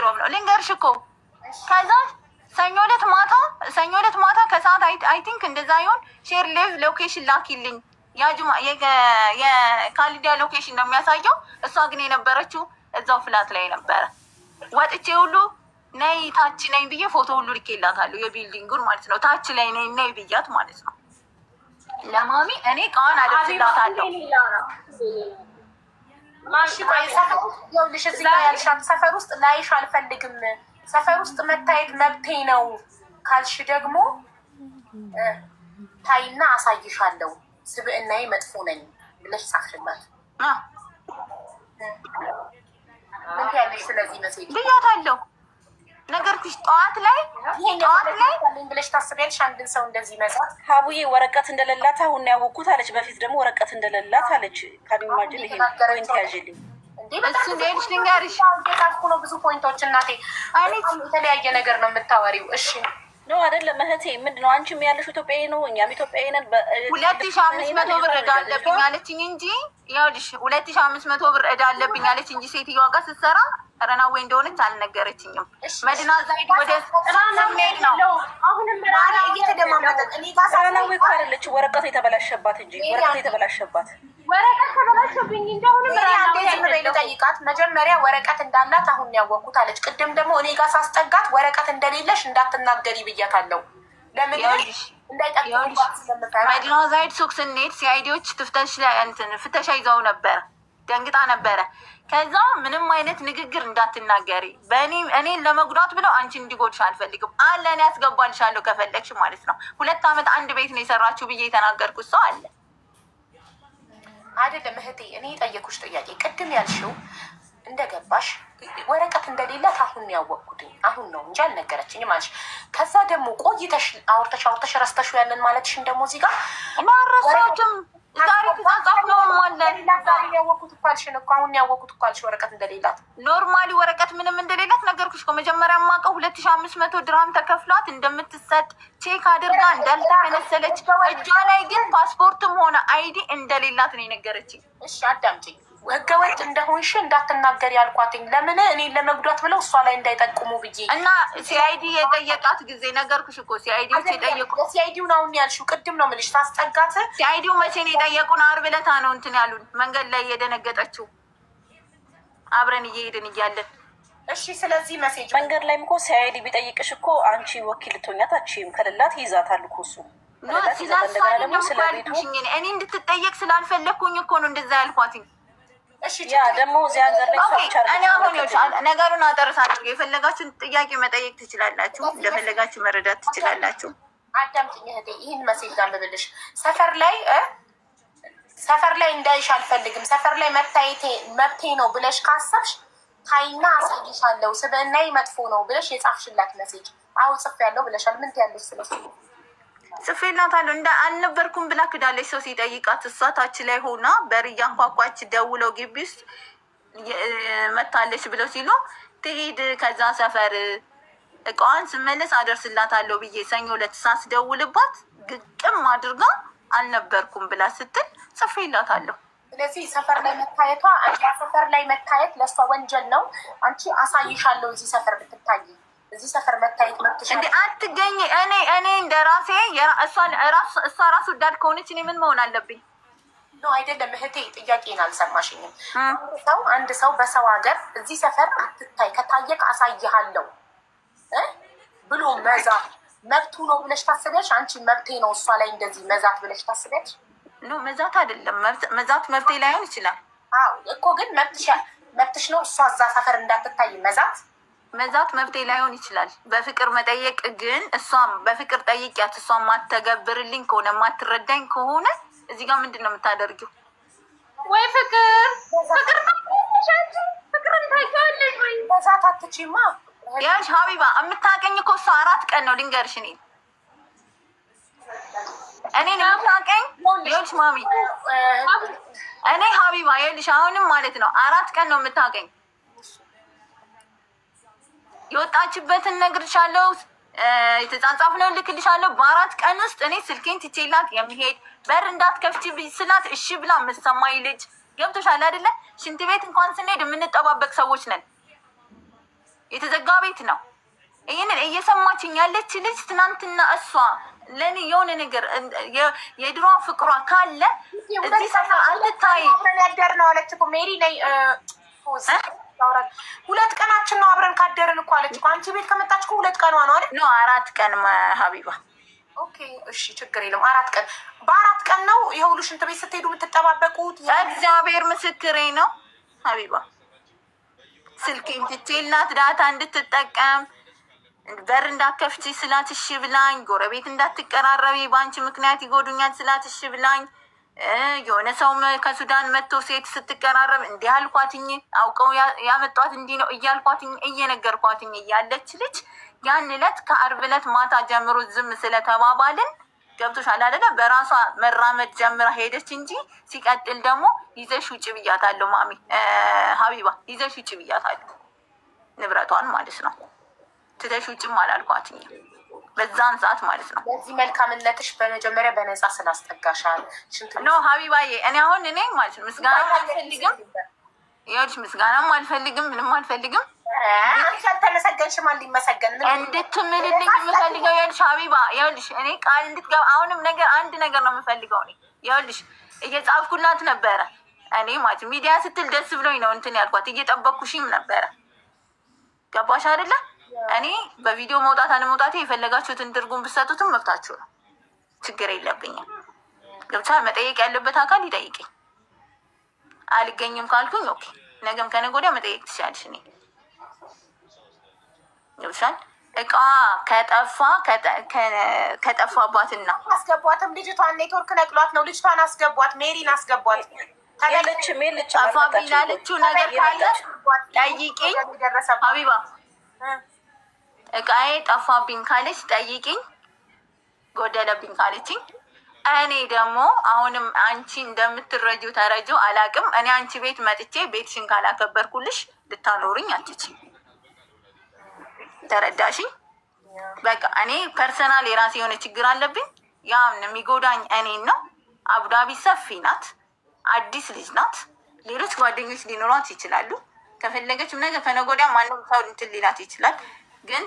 ሮብ ነው ልንገርሽ እኮ። ከዛ ሰኞ ዕለት ማታ ከሰዓት አይ ቲንክ እንደዛ ይሆን ሼር ሌቭ ሎኬሽን ላኪልኝ። ያጁማ የካሊዲያ ሎኬሽን ነው የሚያሳየው። እሷ ግን የነበረችው እዛው ፍላት ላይ ነበረ። ወጥቼ ሁሉ ነይ ታች ነኝ ብዬ ፎቶ ሁሉ ልኬላታለሁ። የቢልዲንጉን ማለት ነው። ታች ላይ ነይ ብያት ማለት ነው ለማሚ እኔ ቃን አደርግላታለሁ። ሰፈር ውስጥ ላይሽ አልፈልግም፣ ሰፈር ውስጥ መታየት መብቴ ነው ካልሽ ደግሞ ታይና አሳይሻለሁ ስብዕናዬ መጥፎ ነኝ ብለሽ ጻፍሽላት። ምን ያለሽ ስለዚህ መሴጅ ብያታለሁ። ነገርኩሽ ጠዋት ላይ ብለሽ ታስቢያለሽ? አንድን ሰው እንደዚህ መጻፍ ሀቡዬ ወረቀት እንደሌላት አሁን ያወቅኩት አለች። በፊት ደግሞ ወረቀት እንደሌላት አለች። ካዲማጅን ይሄ ፖይንት ያዥልኝ እሱ ሌልሽ ልንገርሽ እየጻፍኩ ነው ብዙ ፖይንቶች እናቴ። የተለያየ ነገር ነው የምታወሪው። እሺ ነው አይደለም እህቴ? ምንድን ነው አንቺም ያለሽ ኢትዮጵያዊ ነው እኛም ኢትዮጵያዊ ነን። 2500 ብር እዳ አለብኝ አለችኝ እንጂ ይኸውልሽ 2500 ብር እዳ አለብኝ አለች እንጂ ሴትዮዋ ጋር ስትሰራ ረናዌ እንደሆነች አልነገረችኝም። መዲና ዛይድ ወደ ስሜድ ነው አሁንም እየተደማመጠ እኔ ጋር ረናዌ እኮ አይደለች ወረቀት የተበላሸባት እንጂ ወረቀት የተበላሸባት ወረቀት ተበላሸብኝ እንጂ አሁንም ጠይቃት። መጀመሪያ ወረቀት እንዳላት አሁን ያወቅኩት አለች። ቅድም ደግሞ እኔ ጋር ሳስጠጋት ወረቀት እንደሌለሽ እንዳትናገሪ ብያታለሁ። ለምን እንዳይጠቅሙባት ስለምፈራ። መዲና ዛይድ ሱቅ ስንሄድ ሲአይዲዎች ፍተሻ ይዘው ነበረ። ደንግጣ ነበረ። ከዛ ምንም አይነት ንግግር እንዳትናገሪ እኔን ለመጉዳት ብለው አንቺ እንዲጎድሽ አልፈልግም አለ። እኔ ያስገባልሻለሁ ከፈለግሽ ማለት ነው። 2 ዓመት አንድ ቤት ነው የሰራችው ብዬ የተናገርኩት ሰው አለ አይደለም እህቴ። እኔ የጠየኩሽ ጥያቄ ቅድም ያልሽው እንደገባሽ ወረቀት እንደሌላት አሁን ያወቅኩትኝ አሁን ነው እንጂ አልነገረችኝም አልሽ። ከዛ ደግሞ ቆይተሽ አውርተሽ ረስተሽው ያለን ማለትሽን ደግሞ እዚህ ጋር ማረሳችም ዛሬ ተጻጻፍ ነው ማለት ዛሬ ያወቅኩት እኮ አልሽን እኮ አሁን ያወቅኩት እኮ አልሽ ወረቀት እንደሌላት። ኖርማሊ ወረቀት ምንም እንደሌላት ነገርኩሽ እኮ። መጀመሪያ ማውቀው 2500 ድርሃም ተከፍሏት እንደምትሰጥ ቼክ አድርጋ እንዳልተከነሰለች እጇ ላይ ግን ፓስፖርትም ሆነ አይዲ እንደሌላት ነው የነገረችኝ። እሺ አዳምጪኝ። ህገወጥ እንደሆንሽ እንዳትናገሪ ያልኳትኝ ለምን እኔን ለመጉዳት ብለው እሷ ላይ እንዳይጠቁሙ ብዬ እና ሲአይዲ የጠየቃት ጊዜ ነገርኩሽ እኮ። ሲአይዲዎች የጠየቁ ሲአይዲውን አሁን ያልሽው ቅድም ነው የምልሽ ታስጠጋት። ሲአይዲው መቼ ነው የጠየቁን? ዓርብ ዕለት ነው እንትን ያሉን። መንገድ ላይ የደነገጠችው አብረን እየሄድን እያለን። እሺ ስለዚህ መሴጅ መንገድ ላይም እኮ ሲአይዲ ቢጠይቅሽ እኮ አንቺ ወኪል ልትሆኛት አትችይም። ከሌላት ይይዛታል እኮ እሱ። እኔ እንድትጠየቅ ስላልፈለግኩኝ እኮ ነው እንደዛ ያልኳትኝ። ያ ደግሞ እዚያ ነገሩን አጠርስ አድርገ የፈለጋችሁን ጥያቄ መጠየቅ ትችላላችሁ። እንደፈለጋችሁ መረዳት ትችላላችሁ። አዳምጪኝ እህቴ፣ ይህን መሴጅ አንብብልሽ። ሰፈር ላይ እንዳይሽ አልፈልግም፣ ሰፈር ላይ መታየቴ መብቴ ነው ብለሽ ካሰብሽ ታይና አሳይሻለሁ ስብዕናዬ መጥፎ ነው ብለሽ የጻፍሽላት መሴጅ አዎ ጽፌያለሁ ብለሻል። ምን ትያለሽ ስለሱ? ጽፌላታለሁ። አልነበርኩም ብላ ክዳለች። ሰው ሲጠይቃት እሷ ታች ላይ ሆና በር እያንኳኳች ደውለው ግቢ ውስጥ መታለች ብለው ሲሉ ትሄድ ከዛ ሰፈር እቃዋን ስመለስ አደርስላታለሁ ብዬ ሰኞ ዕለት ሳስደውልባት ግጥም አድርጋ አልነበርኩም ብላ ስትል ጽፌላታለሁ። ስለዚህ ሰፈር ላይ መታየቷ ሰፈር ላይ መታየት ለእሷ ወንጀል ነው። አንቺ አሳይሻለሁ እዚህ ሰፈር ብትታይ እዚህ ሰፈር መታየት መብትሽ እንዴ አትገኝ። እኔ እንደራሴ እሷ ራስ ወዳድ ከሆነች እኔ ምን መሆን አለብኝ? ነው አይደለም እህቴ፣ ጥያቄን አልሰማሽኝም። አንድ ሰው በሰው ሀገር እዚህ ሰፈር አትታይ ከታየቅ አሳይሃለሁ ብሎ መዛት መብቱ ነው ብለሽ ታስቢያለሽ? አንቺ መብቴ ነው እሷ ላይ እንደዚህ መዛት ብለሽ ታስቢያለሽ? ኖ መዛት አይደለም። መዛት መብቴ ላይሆን ይችላል። አዎ እኮ ግን መብትሽ ነው እሷ እዛ ሰፈር እንዳትታይ መዛት መብቴ ላይሆን ይችላል። በፍቅር መጠየቅ ግን እሷም በፍቅር ጠይቂያት እሷም ማተገብርልኝ ከሆነ ማትረዳኝ ከሆነ እዚህ ጋር ምንድን ነው የምታደርጊው? ወይ ፍቅርን ታይቷለች ወይ መዛት አትችይማ። ያሽ ሀቢባ የምታውቀኝ እኮ እሷ 4 ቀን ነው ልንገርሽ። እኔን የምታውቀኝ ይኸውልሽ ማሚ፣ እኔ ሀቢባ ይኸውልሽ አሁንም ማለት ነው 4 ቀን ነው የምታውቀኝ። የወጣችበትን ነግርሻለሁ፣ የተጻጻፍነው ልክልሻለሁ። በ4 ቀን ውስጥ እኔ ስልኬን ትቼላት የሚሄድ በር እንዳትከፍቺ ስላት እሺ ብላ የምትሰማኝ ልጅ ገብቶሻል አይደለ? ሽንት ቤት እንኳን ስንሄድ የምንጠባበቅ ሰዎች ነን። የተዘጋ ቤት ነው። ይህንን እየሰማችኝ ያለች ልጅ ትናንትና እሷ ለእኔ የሆነ ነገር የድሮ ፍቅሯ ካለ እዚህ ሰፈር አልታይ ያደር ነው አለች እኮ ሜሪ ላይ 2 ቀናችን ነው አብረን ካደርን እኮ አለች እኮ። አንቺ ቤት ከመጣች እኮ 2 ቀኗ ነው አይደል? ነው 4 ቀን ሀቢባ። ኦኬ እሺ ችግር የለም። 4 ቀን በ4 ቀን ነው የሁሉ ሽንት ቤት ስትሄዱ የምትጠባበቁት። እግዚአብሔር ምስክሬ ነው ሀቢባ። ስልኬን ትቼላት ዳታ እንድትጠቀም በር እንዳከፍቺ ስላት እሺ ብላኝ፣ ጎረቤት እንዳትቀራረቢ በአንቺ ምክንያት ይጎዱኛል ስላት እሺ ብላኝ፣ የሆነ ሰው ከሱዳን መጥቶ ሴት ስትቀራረብ እንዲህ አልኳትኝ፣ አውቀው ያመጧት እንዲህ ነው እያልኳትኝ እየነገርኳትኝ እያለች ልጅ ያን ዕለት ከአርብ ዕለት ማታ ጀምሮ ዝም ስለተባባልን ገብቶሻል አይደለ? በራሷ መራመድ ጀምራ ሄደች እንጂ ሲቀጥል ደግሞ ይዘሽ ውጭ ብያታለሁ። ማሚ ሀቢባ ይዘሽ ውጭ ብያታለሁ፣ ንብረቷን ማለት ነው። ትተሽ ውጭም አላልኳትኝ በዛን ሰዓት ማለት ነው። በዚህ መልካምነትሽ በመጀመሪያ በነፃ ስላስጠጋሻል ኖ ሀቢባዬ፣ እኔ አሁን እኔ ማለት ነው ምስጋና አልፈልግም። ይኸውልሽ ምስጋናም አልፈልግም፣ ምንም አልፈልግም። አንቺ አልተመሰገንሽም፣ እንዲመሰገን እንድትምልልኝ የምፈልገው ይኸውልሽ ሀቢባ፣ ይኸውልሽ እኔ ቃል እንድትገባ አሁንም ነገር አንድ ነገር ነው የምፈልገው። እኔ ይኸውልሽ እየጻፍኩላት ነበረ። እኔ ማለት ሚዲያ ስትል ደስ ብሎኝ ነው እንትን ያልኳት፣ እየጠበቅኩሽም ነበረ። ገባሽ አይደለ? እኔ በቪዲዮ መውጣት አለመውጣቴ የፈለጋችሁትን ትርጉም ብትሰጡትም መብታችሁ ነው፣ ችግር የለብኝም። ገብቻ መጠየቅ ያለበት አካል ይጠይቅኝ። አልገኝም ካልኩኝ ኦኬ፣ ነገም ከነገ ወዲያ መጠየቅ ትችላለሽ። እኔ ገብሻል። እቃ ከጠፋባትና አስገቧትም። ልጅቷን ኔትወርክ ነቅሏት ነው። ልጅቷን አስገቧት፣ ሜሪን አስገቧት። ጠፋብኝ ላለችው ነገር ካለ ጠይቂኝ ሀቢባ። እቃዬ ጠፋብኝ ካለች ጠይቂኝ፣ ጎደለብኝ ካለችኝ እኔ ደግሞ አሁንም አንቺ እንደምትረጂው ተረጂው አላቅም። እኔ አንቺ ቤት መጥቼ ቤትሽን ካላከበርኩልሽ ልታኖሩኝ አትችይም። ተረዳሽኝ? በቃ እኔ ፐርሰናል የራሴ የሆነ ችግር አለብኝ። ያም የሚጎዳኝ እኔን ነው። አቡዳቢ ሰፊ ናት፣ አዲስ ልጅ ናት። ሌሎች ጓደኞች ሊኖሯት ይችላሉ። ከፈለገችም ነገር ከነገ ወዲያ ማንም ሰው እንትን ሊላት ይችላል። ግን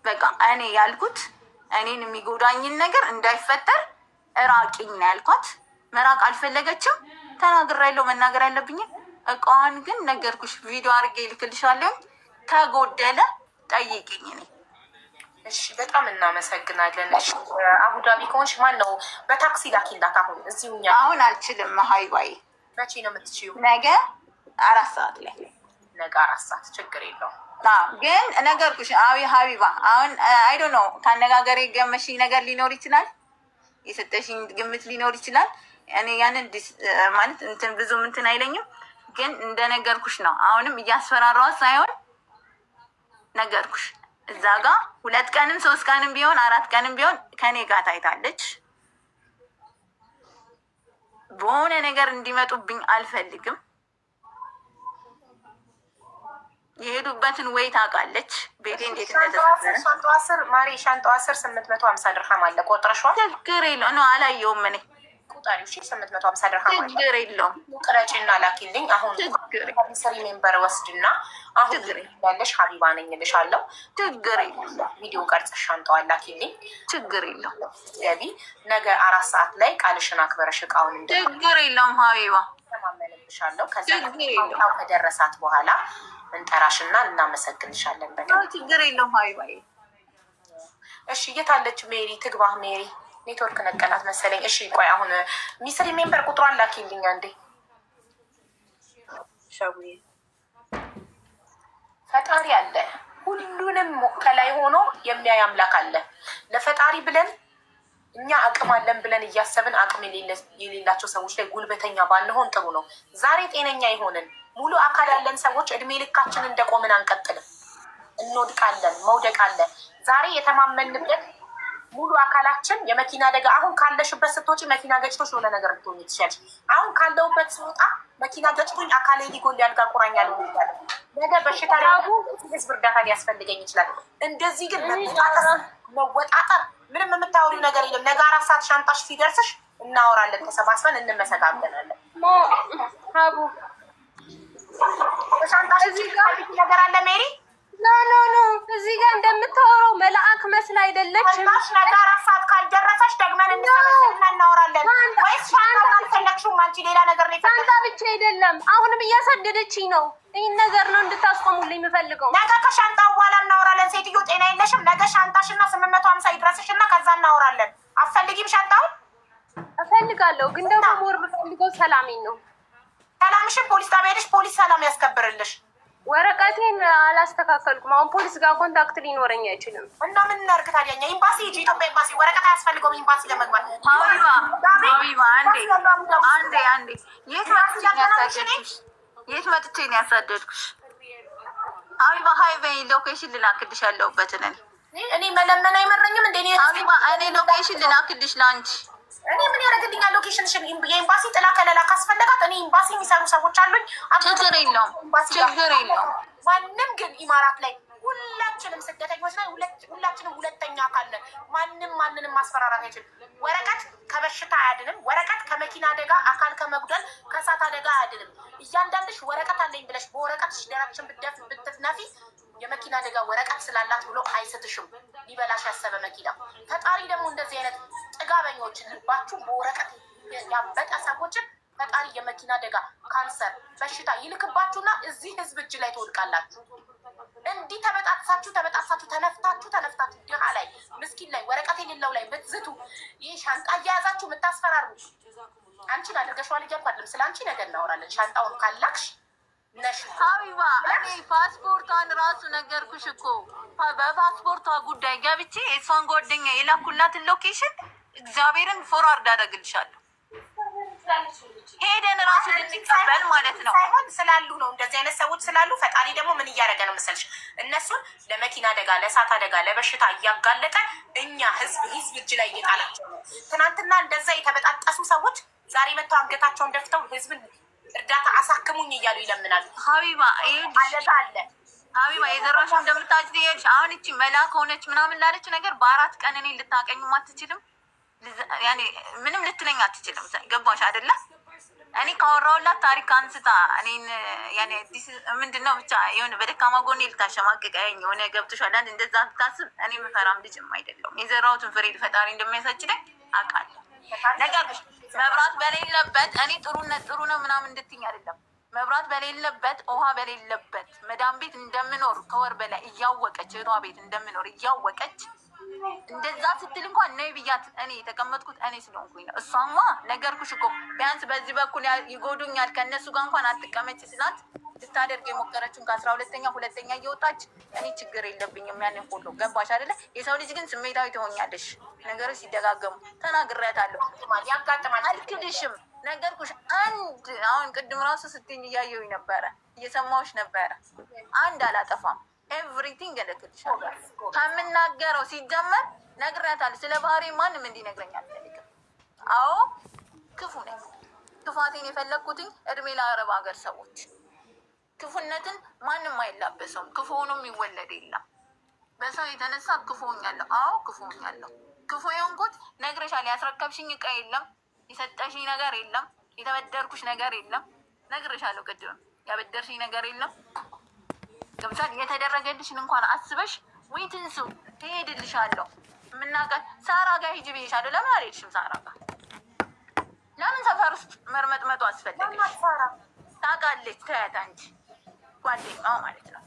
በቃ እኔ ያልኩት እኔን የሚጎዳኝን ነገር እንዳይፈጠር እራቂኝ ነው ያልኳት። መራቅ አልፈለገችም። ተናግሬያለሁ፣ መናገር ያለብኝን። እቃዋን ግን ነገርኩሽ፣ ቪዲዮ አድርጌ ይልክልሻለሁ። ከጎደለ ጠይቂኝ። እኔ እሺ፣ በጣም እናመሰግናለን። እሺ፣ አቡዳቢ ከሆንሽ ማን ነው በታክሲ ላኪላት። አሁን እዚሁኛ አሁን አልችልም ሀይባይ። መቼ ነው የምትችይው? ነገ 4 ሰዓት ላይ። ነገ 4 ሰዓት ችግር የለውም። ግን ነገርኩሽ ሀቢባ። አሁን አይዶ ነው ከአነጋገሬ ገመሽኝ ነገር ሊኖር ይችላል፣ የሰጠሽኝ ግምት ሊኖር ይችላል። እኔ ያንን ማለት እንትን ብዙ እንትን አይለኝም። ግን እንደነገርኩሽ ነው። አሁንም እያስፈራራኋት ሳይሆን ነገርኩሽ። እዛ ጋ 2 ቀንም 3 ቀንም ቢሆን 4 ቀንም ቢሆን ከኔ ጋር ታይታለች። በሆነ ነገር እንዲመጡብኝ አልፈልግም። የሄዱበትን ወይ ታውቃለች። ቤቴ እንዴት እንደተሰጠረ ሻንጣዋ ስር ማሪ፣ ሻንጣዋ ስር 850 ድርሃም አለ። ቆጥረሽዋል? ችግር የለውም። አላየውም እኔ ቁጣሪው 850 ድርሃም አለ። ችግር የለውም። ቅረጭና ላኪልኝ። አሁን ሰሪ ሜምበር ወስድና አሁን ያለሽ ሀቢባ ነኝ እልሻለሁ። ችግር የለውም። ቪዲዮ ቀርጸሽ ሻንጣዋን ላኪልኝ። ችግር የለውም። ገቢ ነገ 4 ሰዓት ላይ ቃልሽን አክበረሽ እቃውን ችግር የለውም ሀቢባ፣ ተማመንብሻለሁ። ከዛ ከደረሳት በኋላ እንጠራሽና እናመሰግንሻለን። በጣም ችግር የለውም ሀቢባዬ። እሺ፣ የታለች ሜሪ? ትግባ ሜሪ። ኔትወርክ ነቀላት መሰለኝ። እሺ ቆይ አሁን ሚስሪ ሜምበር ቁጥሯን ላኪልኝ አንዴ። ፈጣሪ አለ፣ ሁሉንም ከላይ ሆኖ የሚያይ አምላክ አለ። ለፈጣሪ ብለን እኛ አቅም አለን ብለን እያሰብን አቅም የሌላቸው ሰዎች ላይ ጉልበተኛ ባንሆን ጥሩ ነው። ዛሬ ጤነኛ የሆንን ሙሉ አካል ያለን ሰዎች እድሜ ልካችን እንደቆምን አንቀጥልም። እንወድቃለን፣ መውደቅ አለ። ዛሬ የተማመንበት ሙሉ አካላችን የመኪና አደጋ፣ አሁን ካለሽበት ስትወጪ መኪና ገጭቶች የሆነ ነገር ልትሆኝ ትችያለሽ። አሁን ካለውበት ስወጣ መኪና ገጭቶኝ አካሌ ሊጎል ያልጋ ቁራኛ ልሆኛለ። ነገ በሽታ ህዝብ እርዳታ ሊያስፈልገኝ ይችላል። እንደዚህ ግን መወጣጠር ምንም የምታወሪው ነገር የለም። ነገ 4 ሰዓት ሻንጣሽ ሲደርስሽ እናወራለን፣ ተሰባስበን እንመሰጋገናለን። ሀቡ ሻንጣሽ ነገር አለ ሜሪ? ኖ እዚህ ጋር እንደምታወራው መልአክ መስል አይደለች። ሻንጣሽ ነገ 4 ሰዓት ካልደረሰሽ ደግመን እንሰበስብና እናወራለን። ወይስ ሻንጣውን አልፈለግሽውም አንቺ? ሌላ ነገር ነው። ሻንጣ ብቻ አይደለም፣ አሁንም እያሰደደችኝ ነው። ይህን ነገር ነው እንድታስቆሙልኝ የምፈልገው። ነገ ከሻንጣው በኋላ እናወራለን። ሴትዮ ጤና የለሽም። ነገ ሻንጣሽና 850 ይድረስሽና ከዛ እናወራለን። አትፈልጊም ሻንጣውን? እፈልጋለሁ፣ ግን ደግሞ ሞር የምፈልገው ሰላሜን ነው። ሰላምሽን ፖሊስ ጣቢያ ሄደሽ ፖሊስ ሰላም ያስከብርልሽ። ወረቀቴን አላስተካከልኩም። አሁን ፖሊስ ጋር ኮንታክት ሊኖረኝ አይችልም። እና ምን እናድርግ ታዲያ? እኛ ኤምባሲ ሂጂ፣ ኢትዮጵያ ኤምባሲ ወረቀት አያስፈልገውም ኤምባሲ ለመግባት። ሀቢባ አንዴ የት መጥቼ ነው ያሳደድኩሽ? ሀቢባ ሀይ በይ፣ ሎኬሽን ልላክልሽ ያለሁበትን እኔ መለመን አይመረኝም እንደ ሀቢባ፣ እኔ ሎኬሽን ልላክልሽ ለአንቺ። እኔ ምን ያደርግልኛል ሎኬሽን? የኤምባሲ ጥላ ከለላ ካስፈለጋት እኔ ኤምባሲ የሚሰሩ ሰዎች አሉኝ። ችግር የለውም። ማንም ግን ኢማራት ላይ ሁላችንም ስደተኞች ላይ ሁላችንም ሁለተኛ አካል ነን። ማንንም ማስፈራራት አይችልም። ወረቀት ከበሽታ አያድንም። ወረቀት ከመኪና አደጋ፣ አካል ከመጉደል፣ ከእሳት አደጋ አያድንም። እያንዳንድሽ ወረቀት አለኝ ብለሽ በወረቀትሽ ደረትሽን ብትነፊ የመኪና አደጋ ወረቀት ስላላት ብሎ አይስትሽም። ሊበላሽ ያሰበ መኪና። ፈጣሪ ደግሞ እንደዚህ አይነት ጥጋበኞችን ልባችሁ በወረቀት ያበጠ ሰዎችን ፈጣሪ የመኪና አደጋ፣ ካንሰር፣ በሽታ ይልክባችሁና እዚህ ህዝብ እጅ ላይ ትወድቃላችሁ። እንዲህ ተበጣጥሳችሁ ተነፍታችሁ ድሃ ላይ ምስኪን ላይ ወረቀት የሌለው ላይ ብትዝቱ፣ ይህ ሻንጣ እያያዛችሁ የምታስፈራሩ አንቺን አድርገሽዋል እያልኩ አይደለም። ስለ አንቺ ነገር እናወራለን። ሻንጣውን ካላክሽ ነሽ ሀቢባ፣ እኔ ፓስፖርቷን ራሱ ነገርኩሽ እኮ በፓስፖርቷ ጉዳይ ገብቼ የሷን ጓደኛ የላኩላትን ሎኬሽን እግዚአብሔርን ፎርዋርድ አደርግልሻለሁ። ሄደን ራሱ ልንቀበል ማለት ነው። ሳይሆን ስላሉ ነው እንደዚህ አይነት ሰዎች ስላሉ፣ ፈጣሪ ደግሞ ምን እያደረገ ነው መሰልሽ? እነሱን ለመኪና አደጋ፣ ለእሳት አደጋ፣ ለበሽታ እያጋለጠ እኛ ህዝብ እጅ ላይ እየጣላቸው ነው። ትናንትና እንደዛ የተበጣጠሱ ሰዎች ዛሬ መጥተው አንገታቸውን ደፍተው ህዝብን እርዳታ አሳክሙኝ እያሉ ይለምናሉ። ሀቢባ አደጋ አለ። ሀቢባ የዘራሽ እንደምታጭድ ይሄድሽ። አሁን እቺ መላክ ሆነች ምናምን ላለች ነገር በ4 ቀን እኔ ልታቀኝም አትችልም። ያኔ ምንም ልትለኝ አትችልም። ገባሽ አይደለ? እኔ ካወራሁላት ታሪክ አንስታ እኔን ያኔ ምንድነው ብቻ የሆነ በደካማ ጎኔ ልታሸማቅቀኝ የሆነ ገብቶሻል አይደል? እንደዛ ታስብ። እኔ ምፈራም ልጅም አይደለሁም። የዘራሁትን ፍሬ ፈጣሪ እንደሚያሳጭደኝ አውቃለሁ። ነገር መብራት በሌለበት እኔ ጥሩ ነው ምናምን እንድትኝ አይደለም። መብራት በሌለበት ውሃ በሌለበት መዳም ቤት እንደምኖር ከወር በላይ እያወቀች እህቷ ቤት እንደምኖር እያወቀች እንደዛ ስትል እንኳን ነይ ብያት እኔ የተቀመጥኩት እኔ ስለሆንኩኝ ነው። እሷማ ነገርኩሽ እኮ ቢያንስ በዚህ በኩል ይጎዱኛል ከእነሱ ጋር እንኳን አትቀመጭ ስላት ልታደርግ የሞከረችውን ከ12ኛ ሁለተኛ እየወጣች እኔ ችግር የለብኝም ያንን ሁሉ ገባሽ አይደለ? የሰው ልጅ ግን ስሜታዊ ትሆኛለሽ። ነገሮች ሲደጋገሙ ተናግሬያታለሁ። አልክድሽም። ነገርኩሽ። አንድ አሁን ቅድም ራሱ ስትኝ እያየሁኝ ነበረ፣ እየሰማሁሽ ነበረ። አንድ አላጠፋም። ኤቭሪቲንግ እልክልሻለሁ። ከምናገረው ሲጀመር ነግሬያታለሁ። ስለ ባህሪ ማንም እንዲነግረኝ አልፈልግም። አዎ ክፉ ነኝ። ክፋቴን የፈለግኩትኝ እድሜ ለአረብ ሀገር ሰዎች። ክፉነትን ማንም አይላበሰውም። ክፉ ሆኖ የሚወለድ የለም። በሰው የተነሳ ክፉ ሆኛለሁ። አዎ ክፉ ሆኛለሁ። ክፉ የሆንኩት ነግሬሻለሁ። ያስረከብሽኝ እቃ የለም፣ የሰጠሽኝ ነገር የለም፣ የተበደርኩሽ ነገር የለም። ነግሬሻለሁ። ቅድም ያበደርሽኝ ነገር የለም። ገብቻል። የተደረገልሽን እንኳን አስበሽ ወይ ትንሱ ትሄድልሻለሁ። የምናውቃት ሳራ ጋር ሂጂ ብዬሻለሁ። ለምን አልሄድሽም? ሳራ ጋር ለምን ሰፈር ውስጥ መርመጥመጡ አስፈለገሽ? ታውቃለች። ተያት አንቺ ጓደኛዋ ማለት ነው።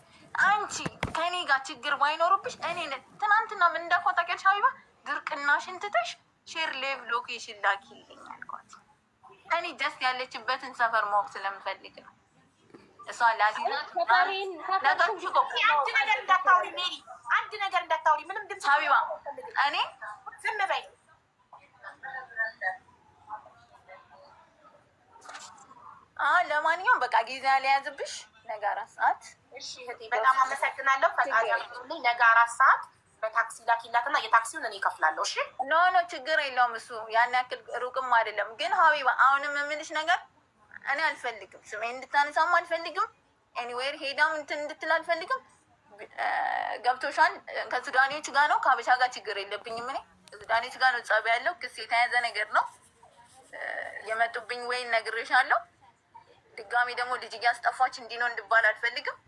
አንቺ ከኔ ጋር ችግር ባይኖርብሽ እኔ ትናንትና ምን እንዳልኳት ታውቂያለሽ? ሀቢባ ድርቅናሽን ትተሽ ሼር ሌቭ ሎኬሽን ላኪልኝ አልኳት። እኔ ጀስት ያለችበትን ሰፈር ማወቅ ስለምፈልግ ነው። እሷ ላዚናት አንድ ነገር እንዳታውሪ ሜሪ፣ አንድ ነገር እንዳታውሪ። ምንም ድምፅ ሀቢባ እኔ ዝም በይ። ለማንኛውም በቃ ጊዜ ያልያዝብሽ ነገ 4 ሰዓት። እሺ እህቴ በጣም አመሰግናለሁ። ፈጣሪ ያልኩልኝ ነገ 4 ሰዓት በታክሲ ላኪላትና የታክሲውን እኔ እከፍላለሁ። እሺ ኖ ችግር የለውም። እሱ ያን ያክል ሩቅም አይደለም። ግን ሀቢባ አሁንም የምልሽ ነገር እኔ አልፈልግም። ስሜ እንድታነሳም አልፈልግም። ኤኒዌር ሄዳም እንትን እንድትል አልፈልግም። ገብቶሻል? ከሱዳኔዎች ጋር ነው፣ ከሀበሻ ጋር ችግር የለብኝም። እኔ ከሱዳኔዎች ጋር ነው ጸብ ያለው። ክስ የተያዘ ነገር ነው የመጡብኝ። ወይ ነግሬሻለሁ። ድጋሚ ደግሞ ልጅ እያስጠፋች እንዲህ ነው እንድባል አልፈልግም።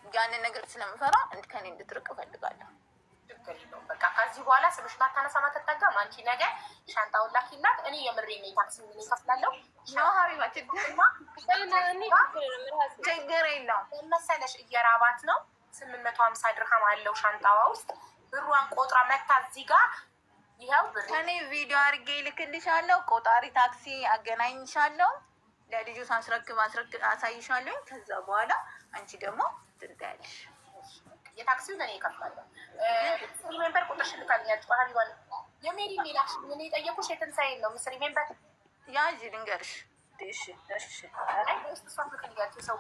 ያንን ነገር ስለምፈራ ከኔ እንድትርቅ እፈልጋለሁ። በቃ ከዚህ በኋላ ስምሽ ማታነሳ ማተጠቀም አንቺ ነገ ሻንጣውን ላኪላት። እኔ የምሬ ነው ታክሲ ምን ይከፍላለሁ። ሀቢባ ችግር የለውም መሰለሽ። እየራባት ነው 850 ድርሃም አለው ሻንጣዋ ውስጥ። ብሯን ቆጥራ መታ እዚህ ጋር ይኸው ብር። እኔ ቪዲዮ አድርጌ ይልክልሻለሁ። ቆጣሪ ታክሲ አገናኝሻለሁ። ለልጁ ሳስረክብ አሳይሻለሁ። ከዛ በኋላ አንቺ ደግሞ ትንታያለሽ። የታክሲውን እኔ እከፍላለሁ። ሪሜምበር ቁጥርሽ ልካልኛለች። ሀቢባን የሜሪ ሜላሽ ምን የጠየኩሽ የትንሳኤን ነው። ምስ ሪሜምበር ያዥ ልንገርሽ።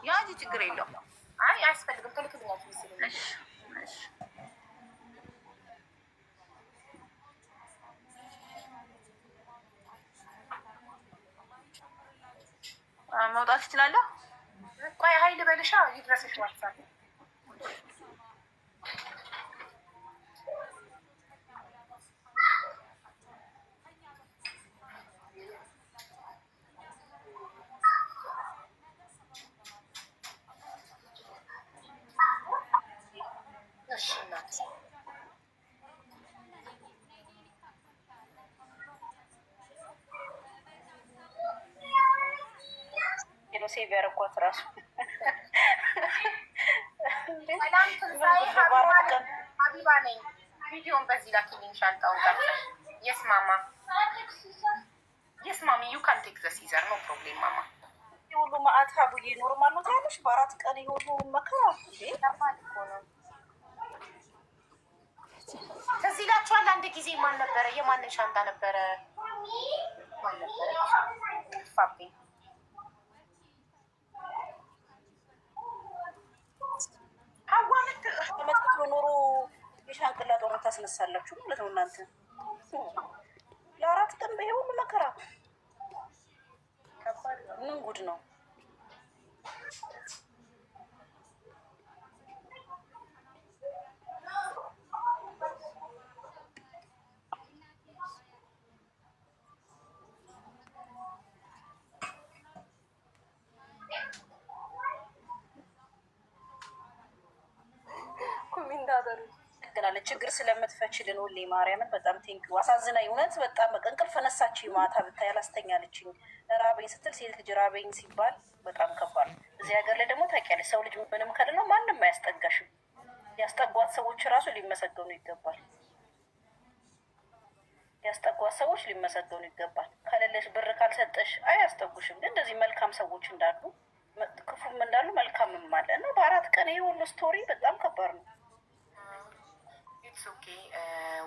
ያዥ ችግር የለውም። አይ አያስፈልግም። ትልክልኛለች ምስል መውጣት ትችላለህ። ቆይ ሀይል በልሻ ይድረስሽ ዋትሳፕ ሴቭ ያደረኳት እራሱ ሀቢባ ነኝ። ቪዲዮን በዚህ ላኪልኝ። ሻንጣውን ጋር የስ ማማ የስ ማሚ ዩ ካን ቴክ ዘ ሲዘር ኖ ፕሮብሌም ማማ። የሁሉ ማአት ሀቡዬ ኖርማል ነው ትላለች። በ4 ቀን የሁሉ መከራ ነው። ትዝ ይላችኋል አንድ ጊዜ ማን ነበረ? የማንን ሻንጣ ነበረ? ማን ነበረ? ፋብኝ መጥቶ ኖሮ የሻንቅላ ጦርነት ታስነሳላችሁ ማለት ነው እናንተ። ለ4 ቀን በይሄ ሁሉ መከራ ምን ጉድ ነው? ችግር ስለምትፈችልን ሁሌ ማርያምን በጣም ቴንኪው። አሳዝናኝ እውነት በጣም በቃ እንቅልፍ ነሳችኝ። ማታ ብታይ አላስተኛለችኝ። ራበኝ ስትል ሴት ልጅ ራበኝ ሲባል በጣም ከባድ። እዚህ ሀገር ላይ ደግሞ ታውቂያለሽ ሰው ልጅ ምንም ከሌለው ማንም አያስጠጋሽም። ያስጠጓት ሰዎች ራሱ ሊመሰገኑ ይገባል። ያስጠጓት ሰዎች ሊመሰገኑ ይገባል። ከሌለሽ ብር ካልሰጠሽ አያስጠጉሽም። ግን እንደዚህ መልካም ሰዎች እንዳሉ ክፉም እንዳሉ መልካምም አለ እና በ4 ቀን ይሄ ሁሉ ስቶሪ በጣም ከባድ ነው። ኦኬ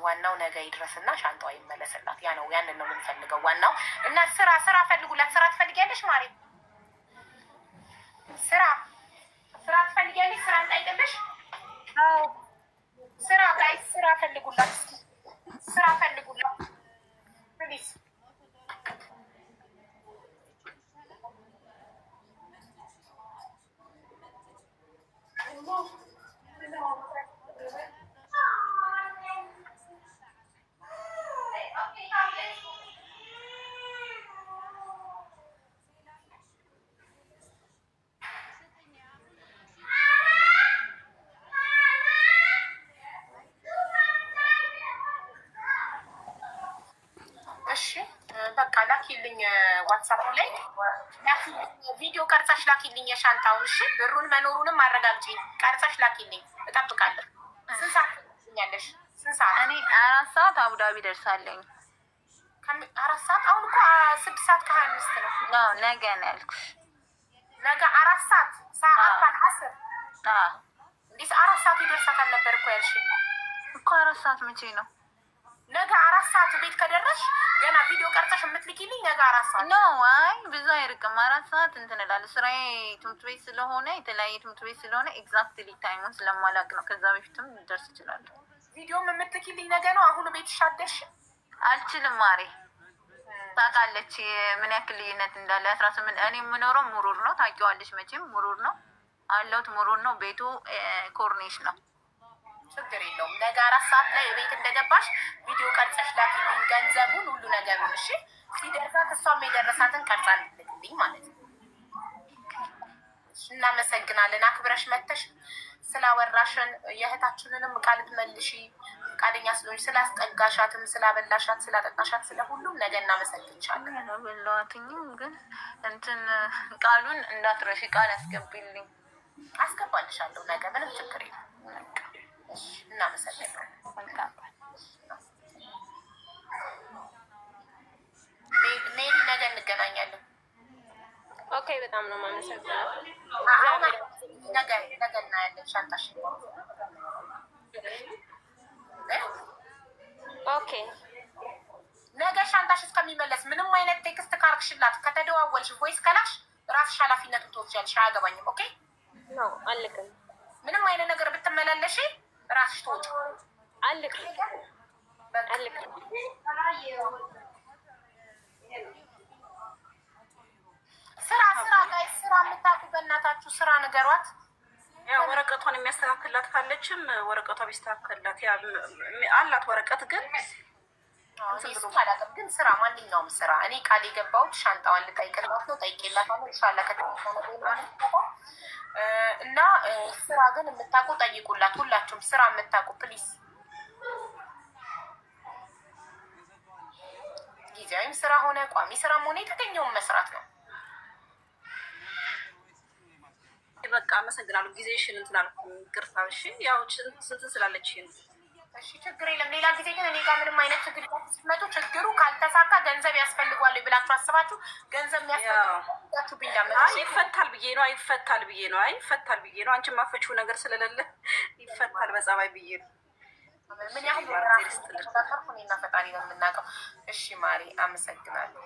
ዋናው ነገ ይድረስና ሻንጣዋ ይመለስላት። ያ ነው ያንን ነው የምንፈልገው ዋናው። እና ስራ ፈልጉላት። ስራ ትፈልጊያለሽ ማሪ? ስራ ትፈልጊያለሽ? ስራ እንጠይቅልሽ። ስራ ጋይስ ስራ ፈልጉላት። እስኪ ስራ ፈልጉላት ፕሊዝ። በቃ ላኪልኝ ዋትሳፕ ላይ ቪዲዮ ቀርጸሽ ላኪልኝ የሻንጣውን። እሺ ብሩን መኖሩንም አረጋግጪ። ቀርጸሽ ላኪልኝ፣ እጠብቃለሁ። ስንት ሰዓት ትኛለሽ? ስንት ሰዓት? እኔ 4 ሰዓት አቡዳቢ ደርሳለኝ። 4 ሰዓት? አሁን እኮ 6 ሰዓት ከ25 ነው። ነገ ነው ያልኩሽ። ነገ 4 ሰዓት ሰዓት 10 እንዴት 4 ሰዓት ይደርሳታል ነበር እኮ ያልሽኝ እኮ። 4 ሰዓት መቼ ነው? ነገ 4 ሰዓት ቤት ከደረሽ ገና ቪዲዮ ቀርጸሽ የምትልኪልኝ ነገ 4 ሰዓት ነው። አይ ብዙ አይርቅም። 4 ሰዓት እንትን እላለሁ። ስራዬ ትምህርት ቤት ስለሆነ የተለያየ ትምህርት ቤት ስለሆነ ኤግዛክትሊ ታይሙን ስለማላውቅ ነው። ከዛ በፊትም ልደርስ እችላለሁ። ቪዲዮም የምትልኪልኝ ነገ ነው። አሁን ቤትሽ አደርሽ? አልችልም ማሬ። ታውቃለች ምን ያክል ልዩነት እንዳለ። 18 እኔ የምኖረው ሙሩር ነው። ታውቂዋለሽ መቼም ሙሩር ነው አለሁት። ሙሩር ነው ቤቱ። ኮርኔሽ ነው። ችግር የለውም። ነገ 4 ሰዓት ላይ ቤት እንደገባሽ ቪዲዮ ቀርጸሽ ላኪልኝ፣ ገንዘቡን ሁሉ ነገሩን። እሺ ሲደርሳት እሷም የደረሳትን ቀርጻ ልትልክልኝ ማለት ነው። እናመሰግናለን። አክብረሽ መተሽ ስላወራሽን የእህታችንንም ቃል ትመልሺ ፈቃደኛ ስለሆንሽ ስላስጠጋሻትም ስላበላሻት ስላጠጣሻት ስለሁሉም ነገ እናመሰግንሻለን። በላዋትኝም ግን እንትን ቃሉን እንዳትረሺ ቃል አስገቢልኝ። አስገባልሻለሁ ነገ ምንም ችግር የለም። እናመሰግናለን። ሜሪ ነገ እንገናኛለን። ኦኬ፣ በጣም ነው የማመሰግነው። ነገ እናያለን ሻንጣሽ። ኦኬ፣ ነገ ሻንጣሽ እስከሚመለስ ምንም አይነት ቴክስት ካርክሽላት ከተደዋወልሽ ቮይስ ከላሽ ራስሽ ኃላፊነቱን ትወስጃለሽ። አያገባኝም። ኦኬ ነው አልክም። ምንም አይነት ነገር ብትመላለሽ ራስሽ ትወጪ። አልክም። ስራ ጋር ስራ የምታውቁ በእናታችሁ ስራ ንገሯት። ያው ወረቀቷን የሚያስተካክላት ካለችም ወረቀቷ ቢስተካከላት አላት ወረቀት ግን ግን ስራ ማንኛውም ስራ እኔ ቃል የገባሁት ሻንጣዋን ልጠይቅላት ነው። ጠይቄላታለሁ። ኢንሻላህ እና ስራ ግን የምታውቁ ጠይቁላት። ሁላችሁም ስራ የምታውቁ ፕሊስ። ጊዜያዊም ስራ ሆነ ቋሚ ስራም ሆነ የተገኘውን መስራት ነው። በቃ አመሰግናለሁ። ጊዜሽን እንትን አልኩኝ። ይቅርታ። እሺ ያው ስንት ስላለች ነው። እሺ ችግር የለም። ሌላ ጊዜ ግን እኔ ጋር ምንም አይነት ችግር ስትመጡ ችግሩ ካልተሳካ ገንዘብ ያስፈልጓል ብላችሁ አስባችሁ ገንዘብ የሚያስፈልጋችሁ ይፈታል ብዬ ነው። ይፈታል ብዬ ነው። አንቺ ማፈችው ነገር ስለሌለ ይፈታል በጸባይ ብዬ ነው። ምን ያህል እኔና ፈጣሪ ነው የምናውቀው። እሺ ማሪ አመሰግናለሁ።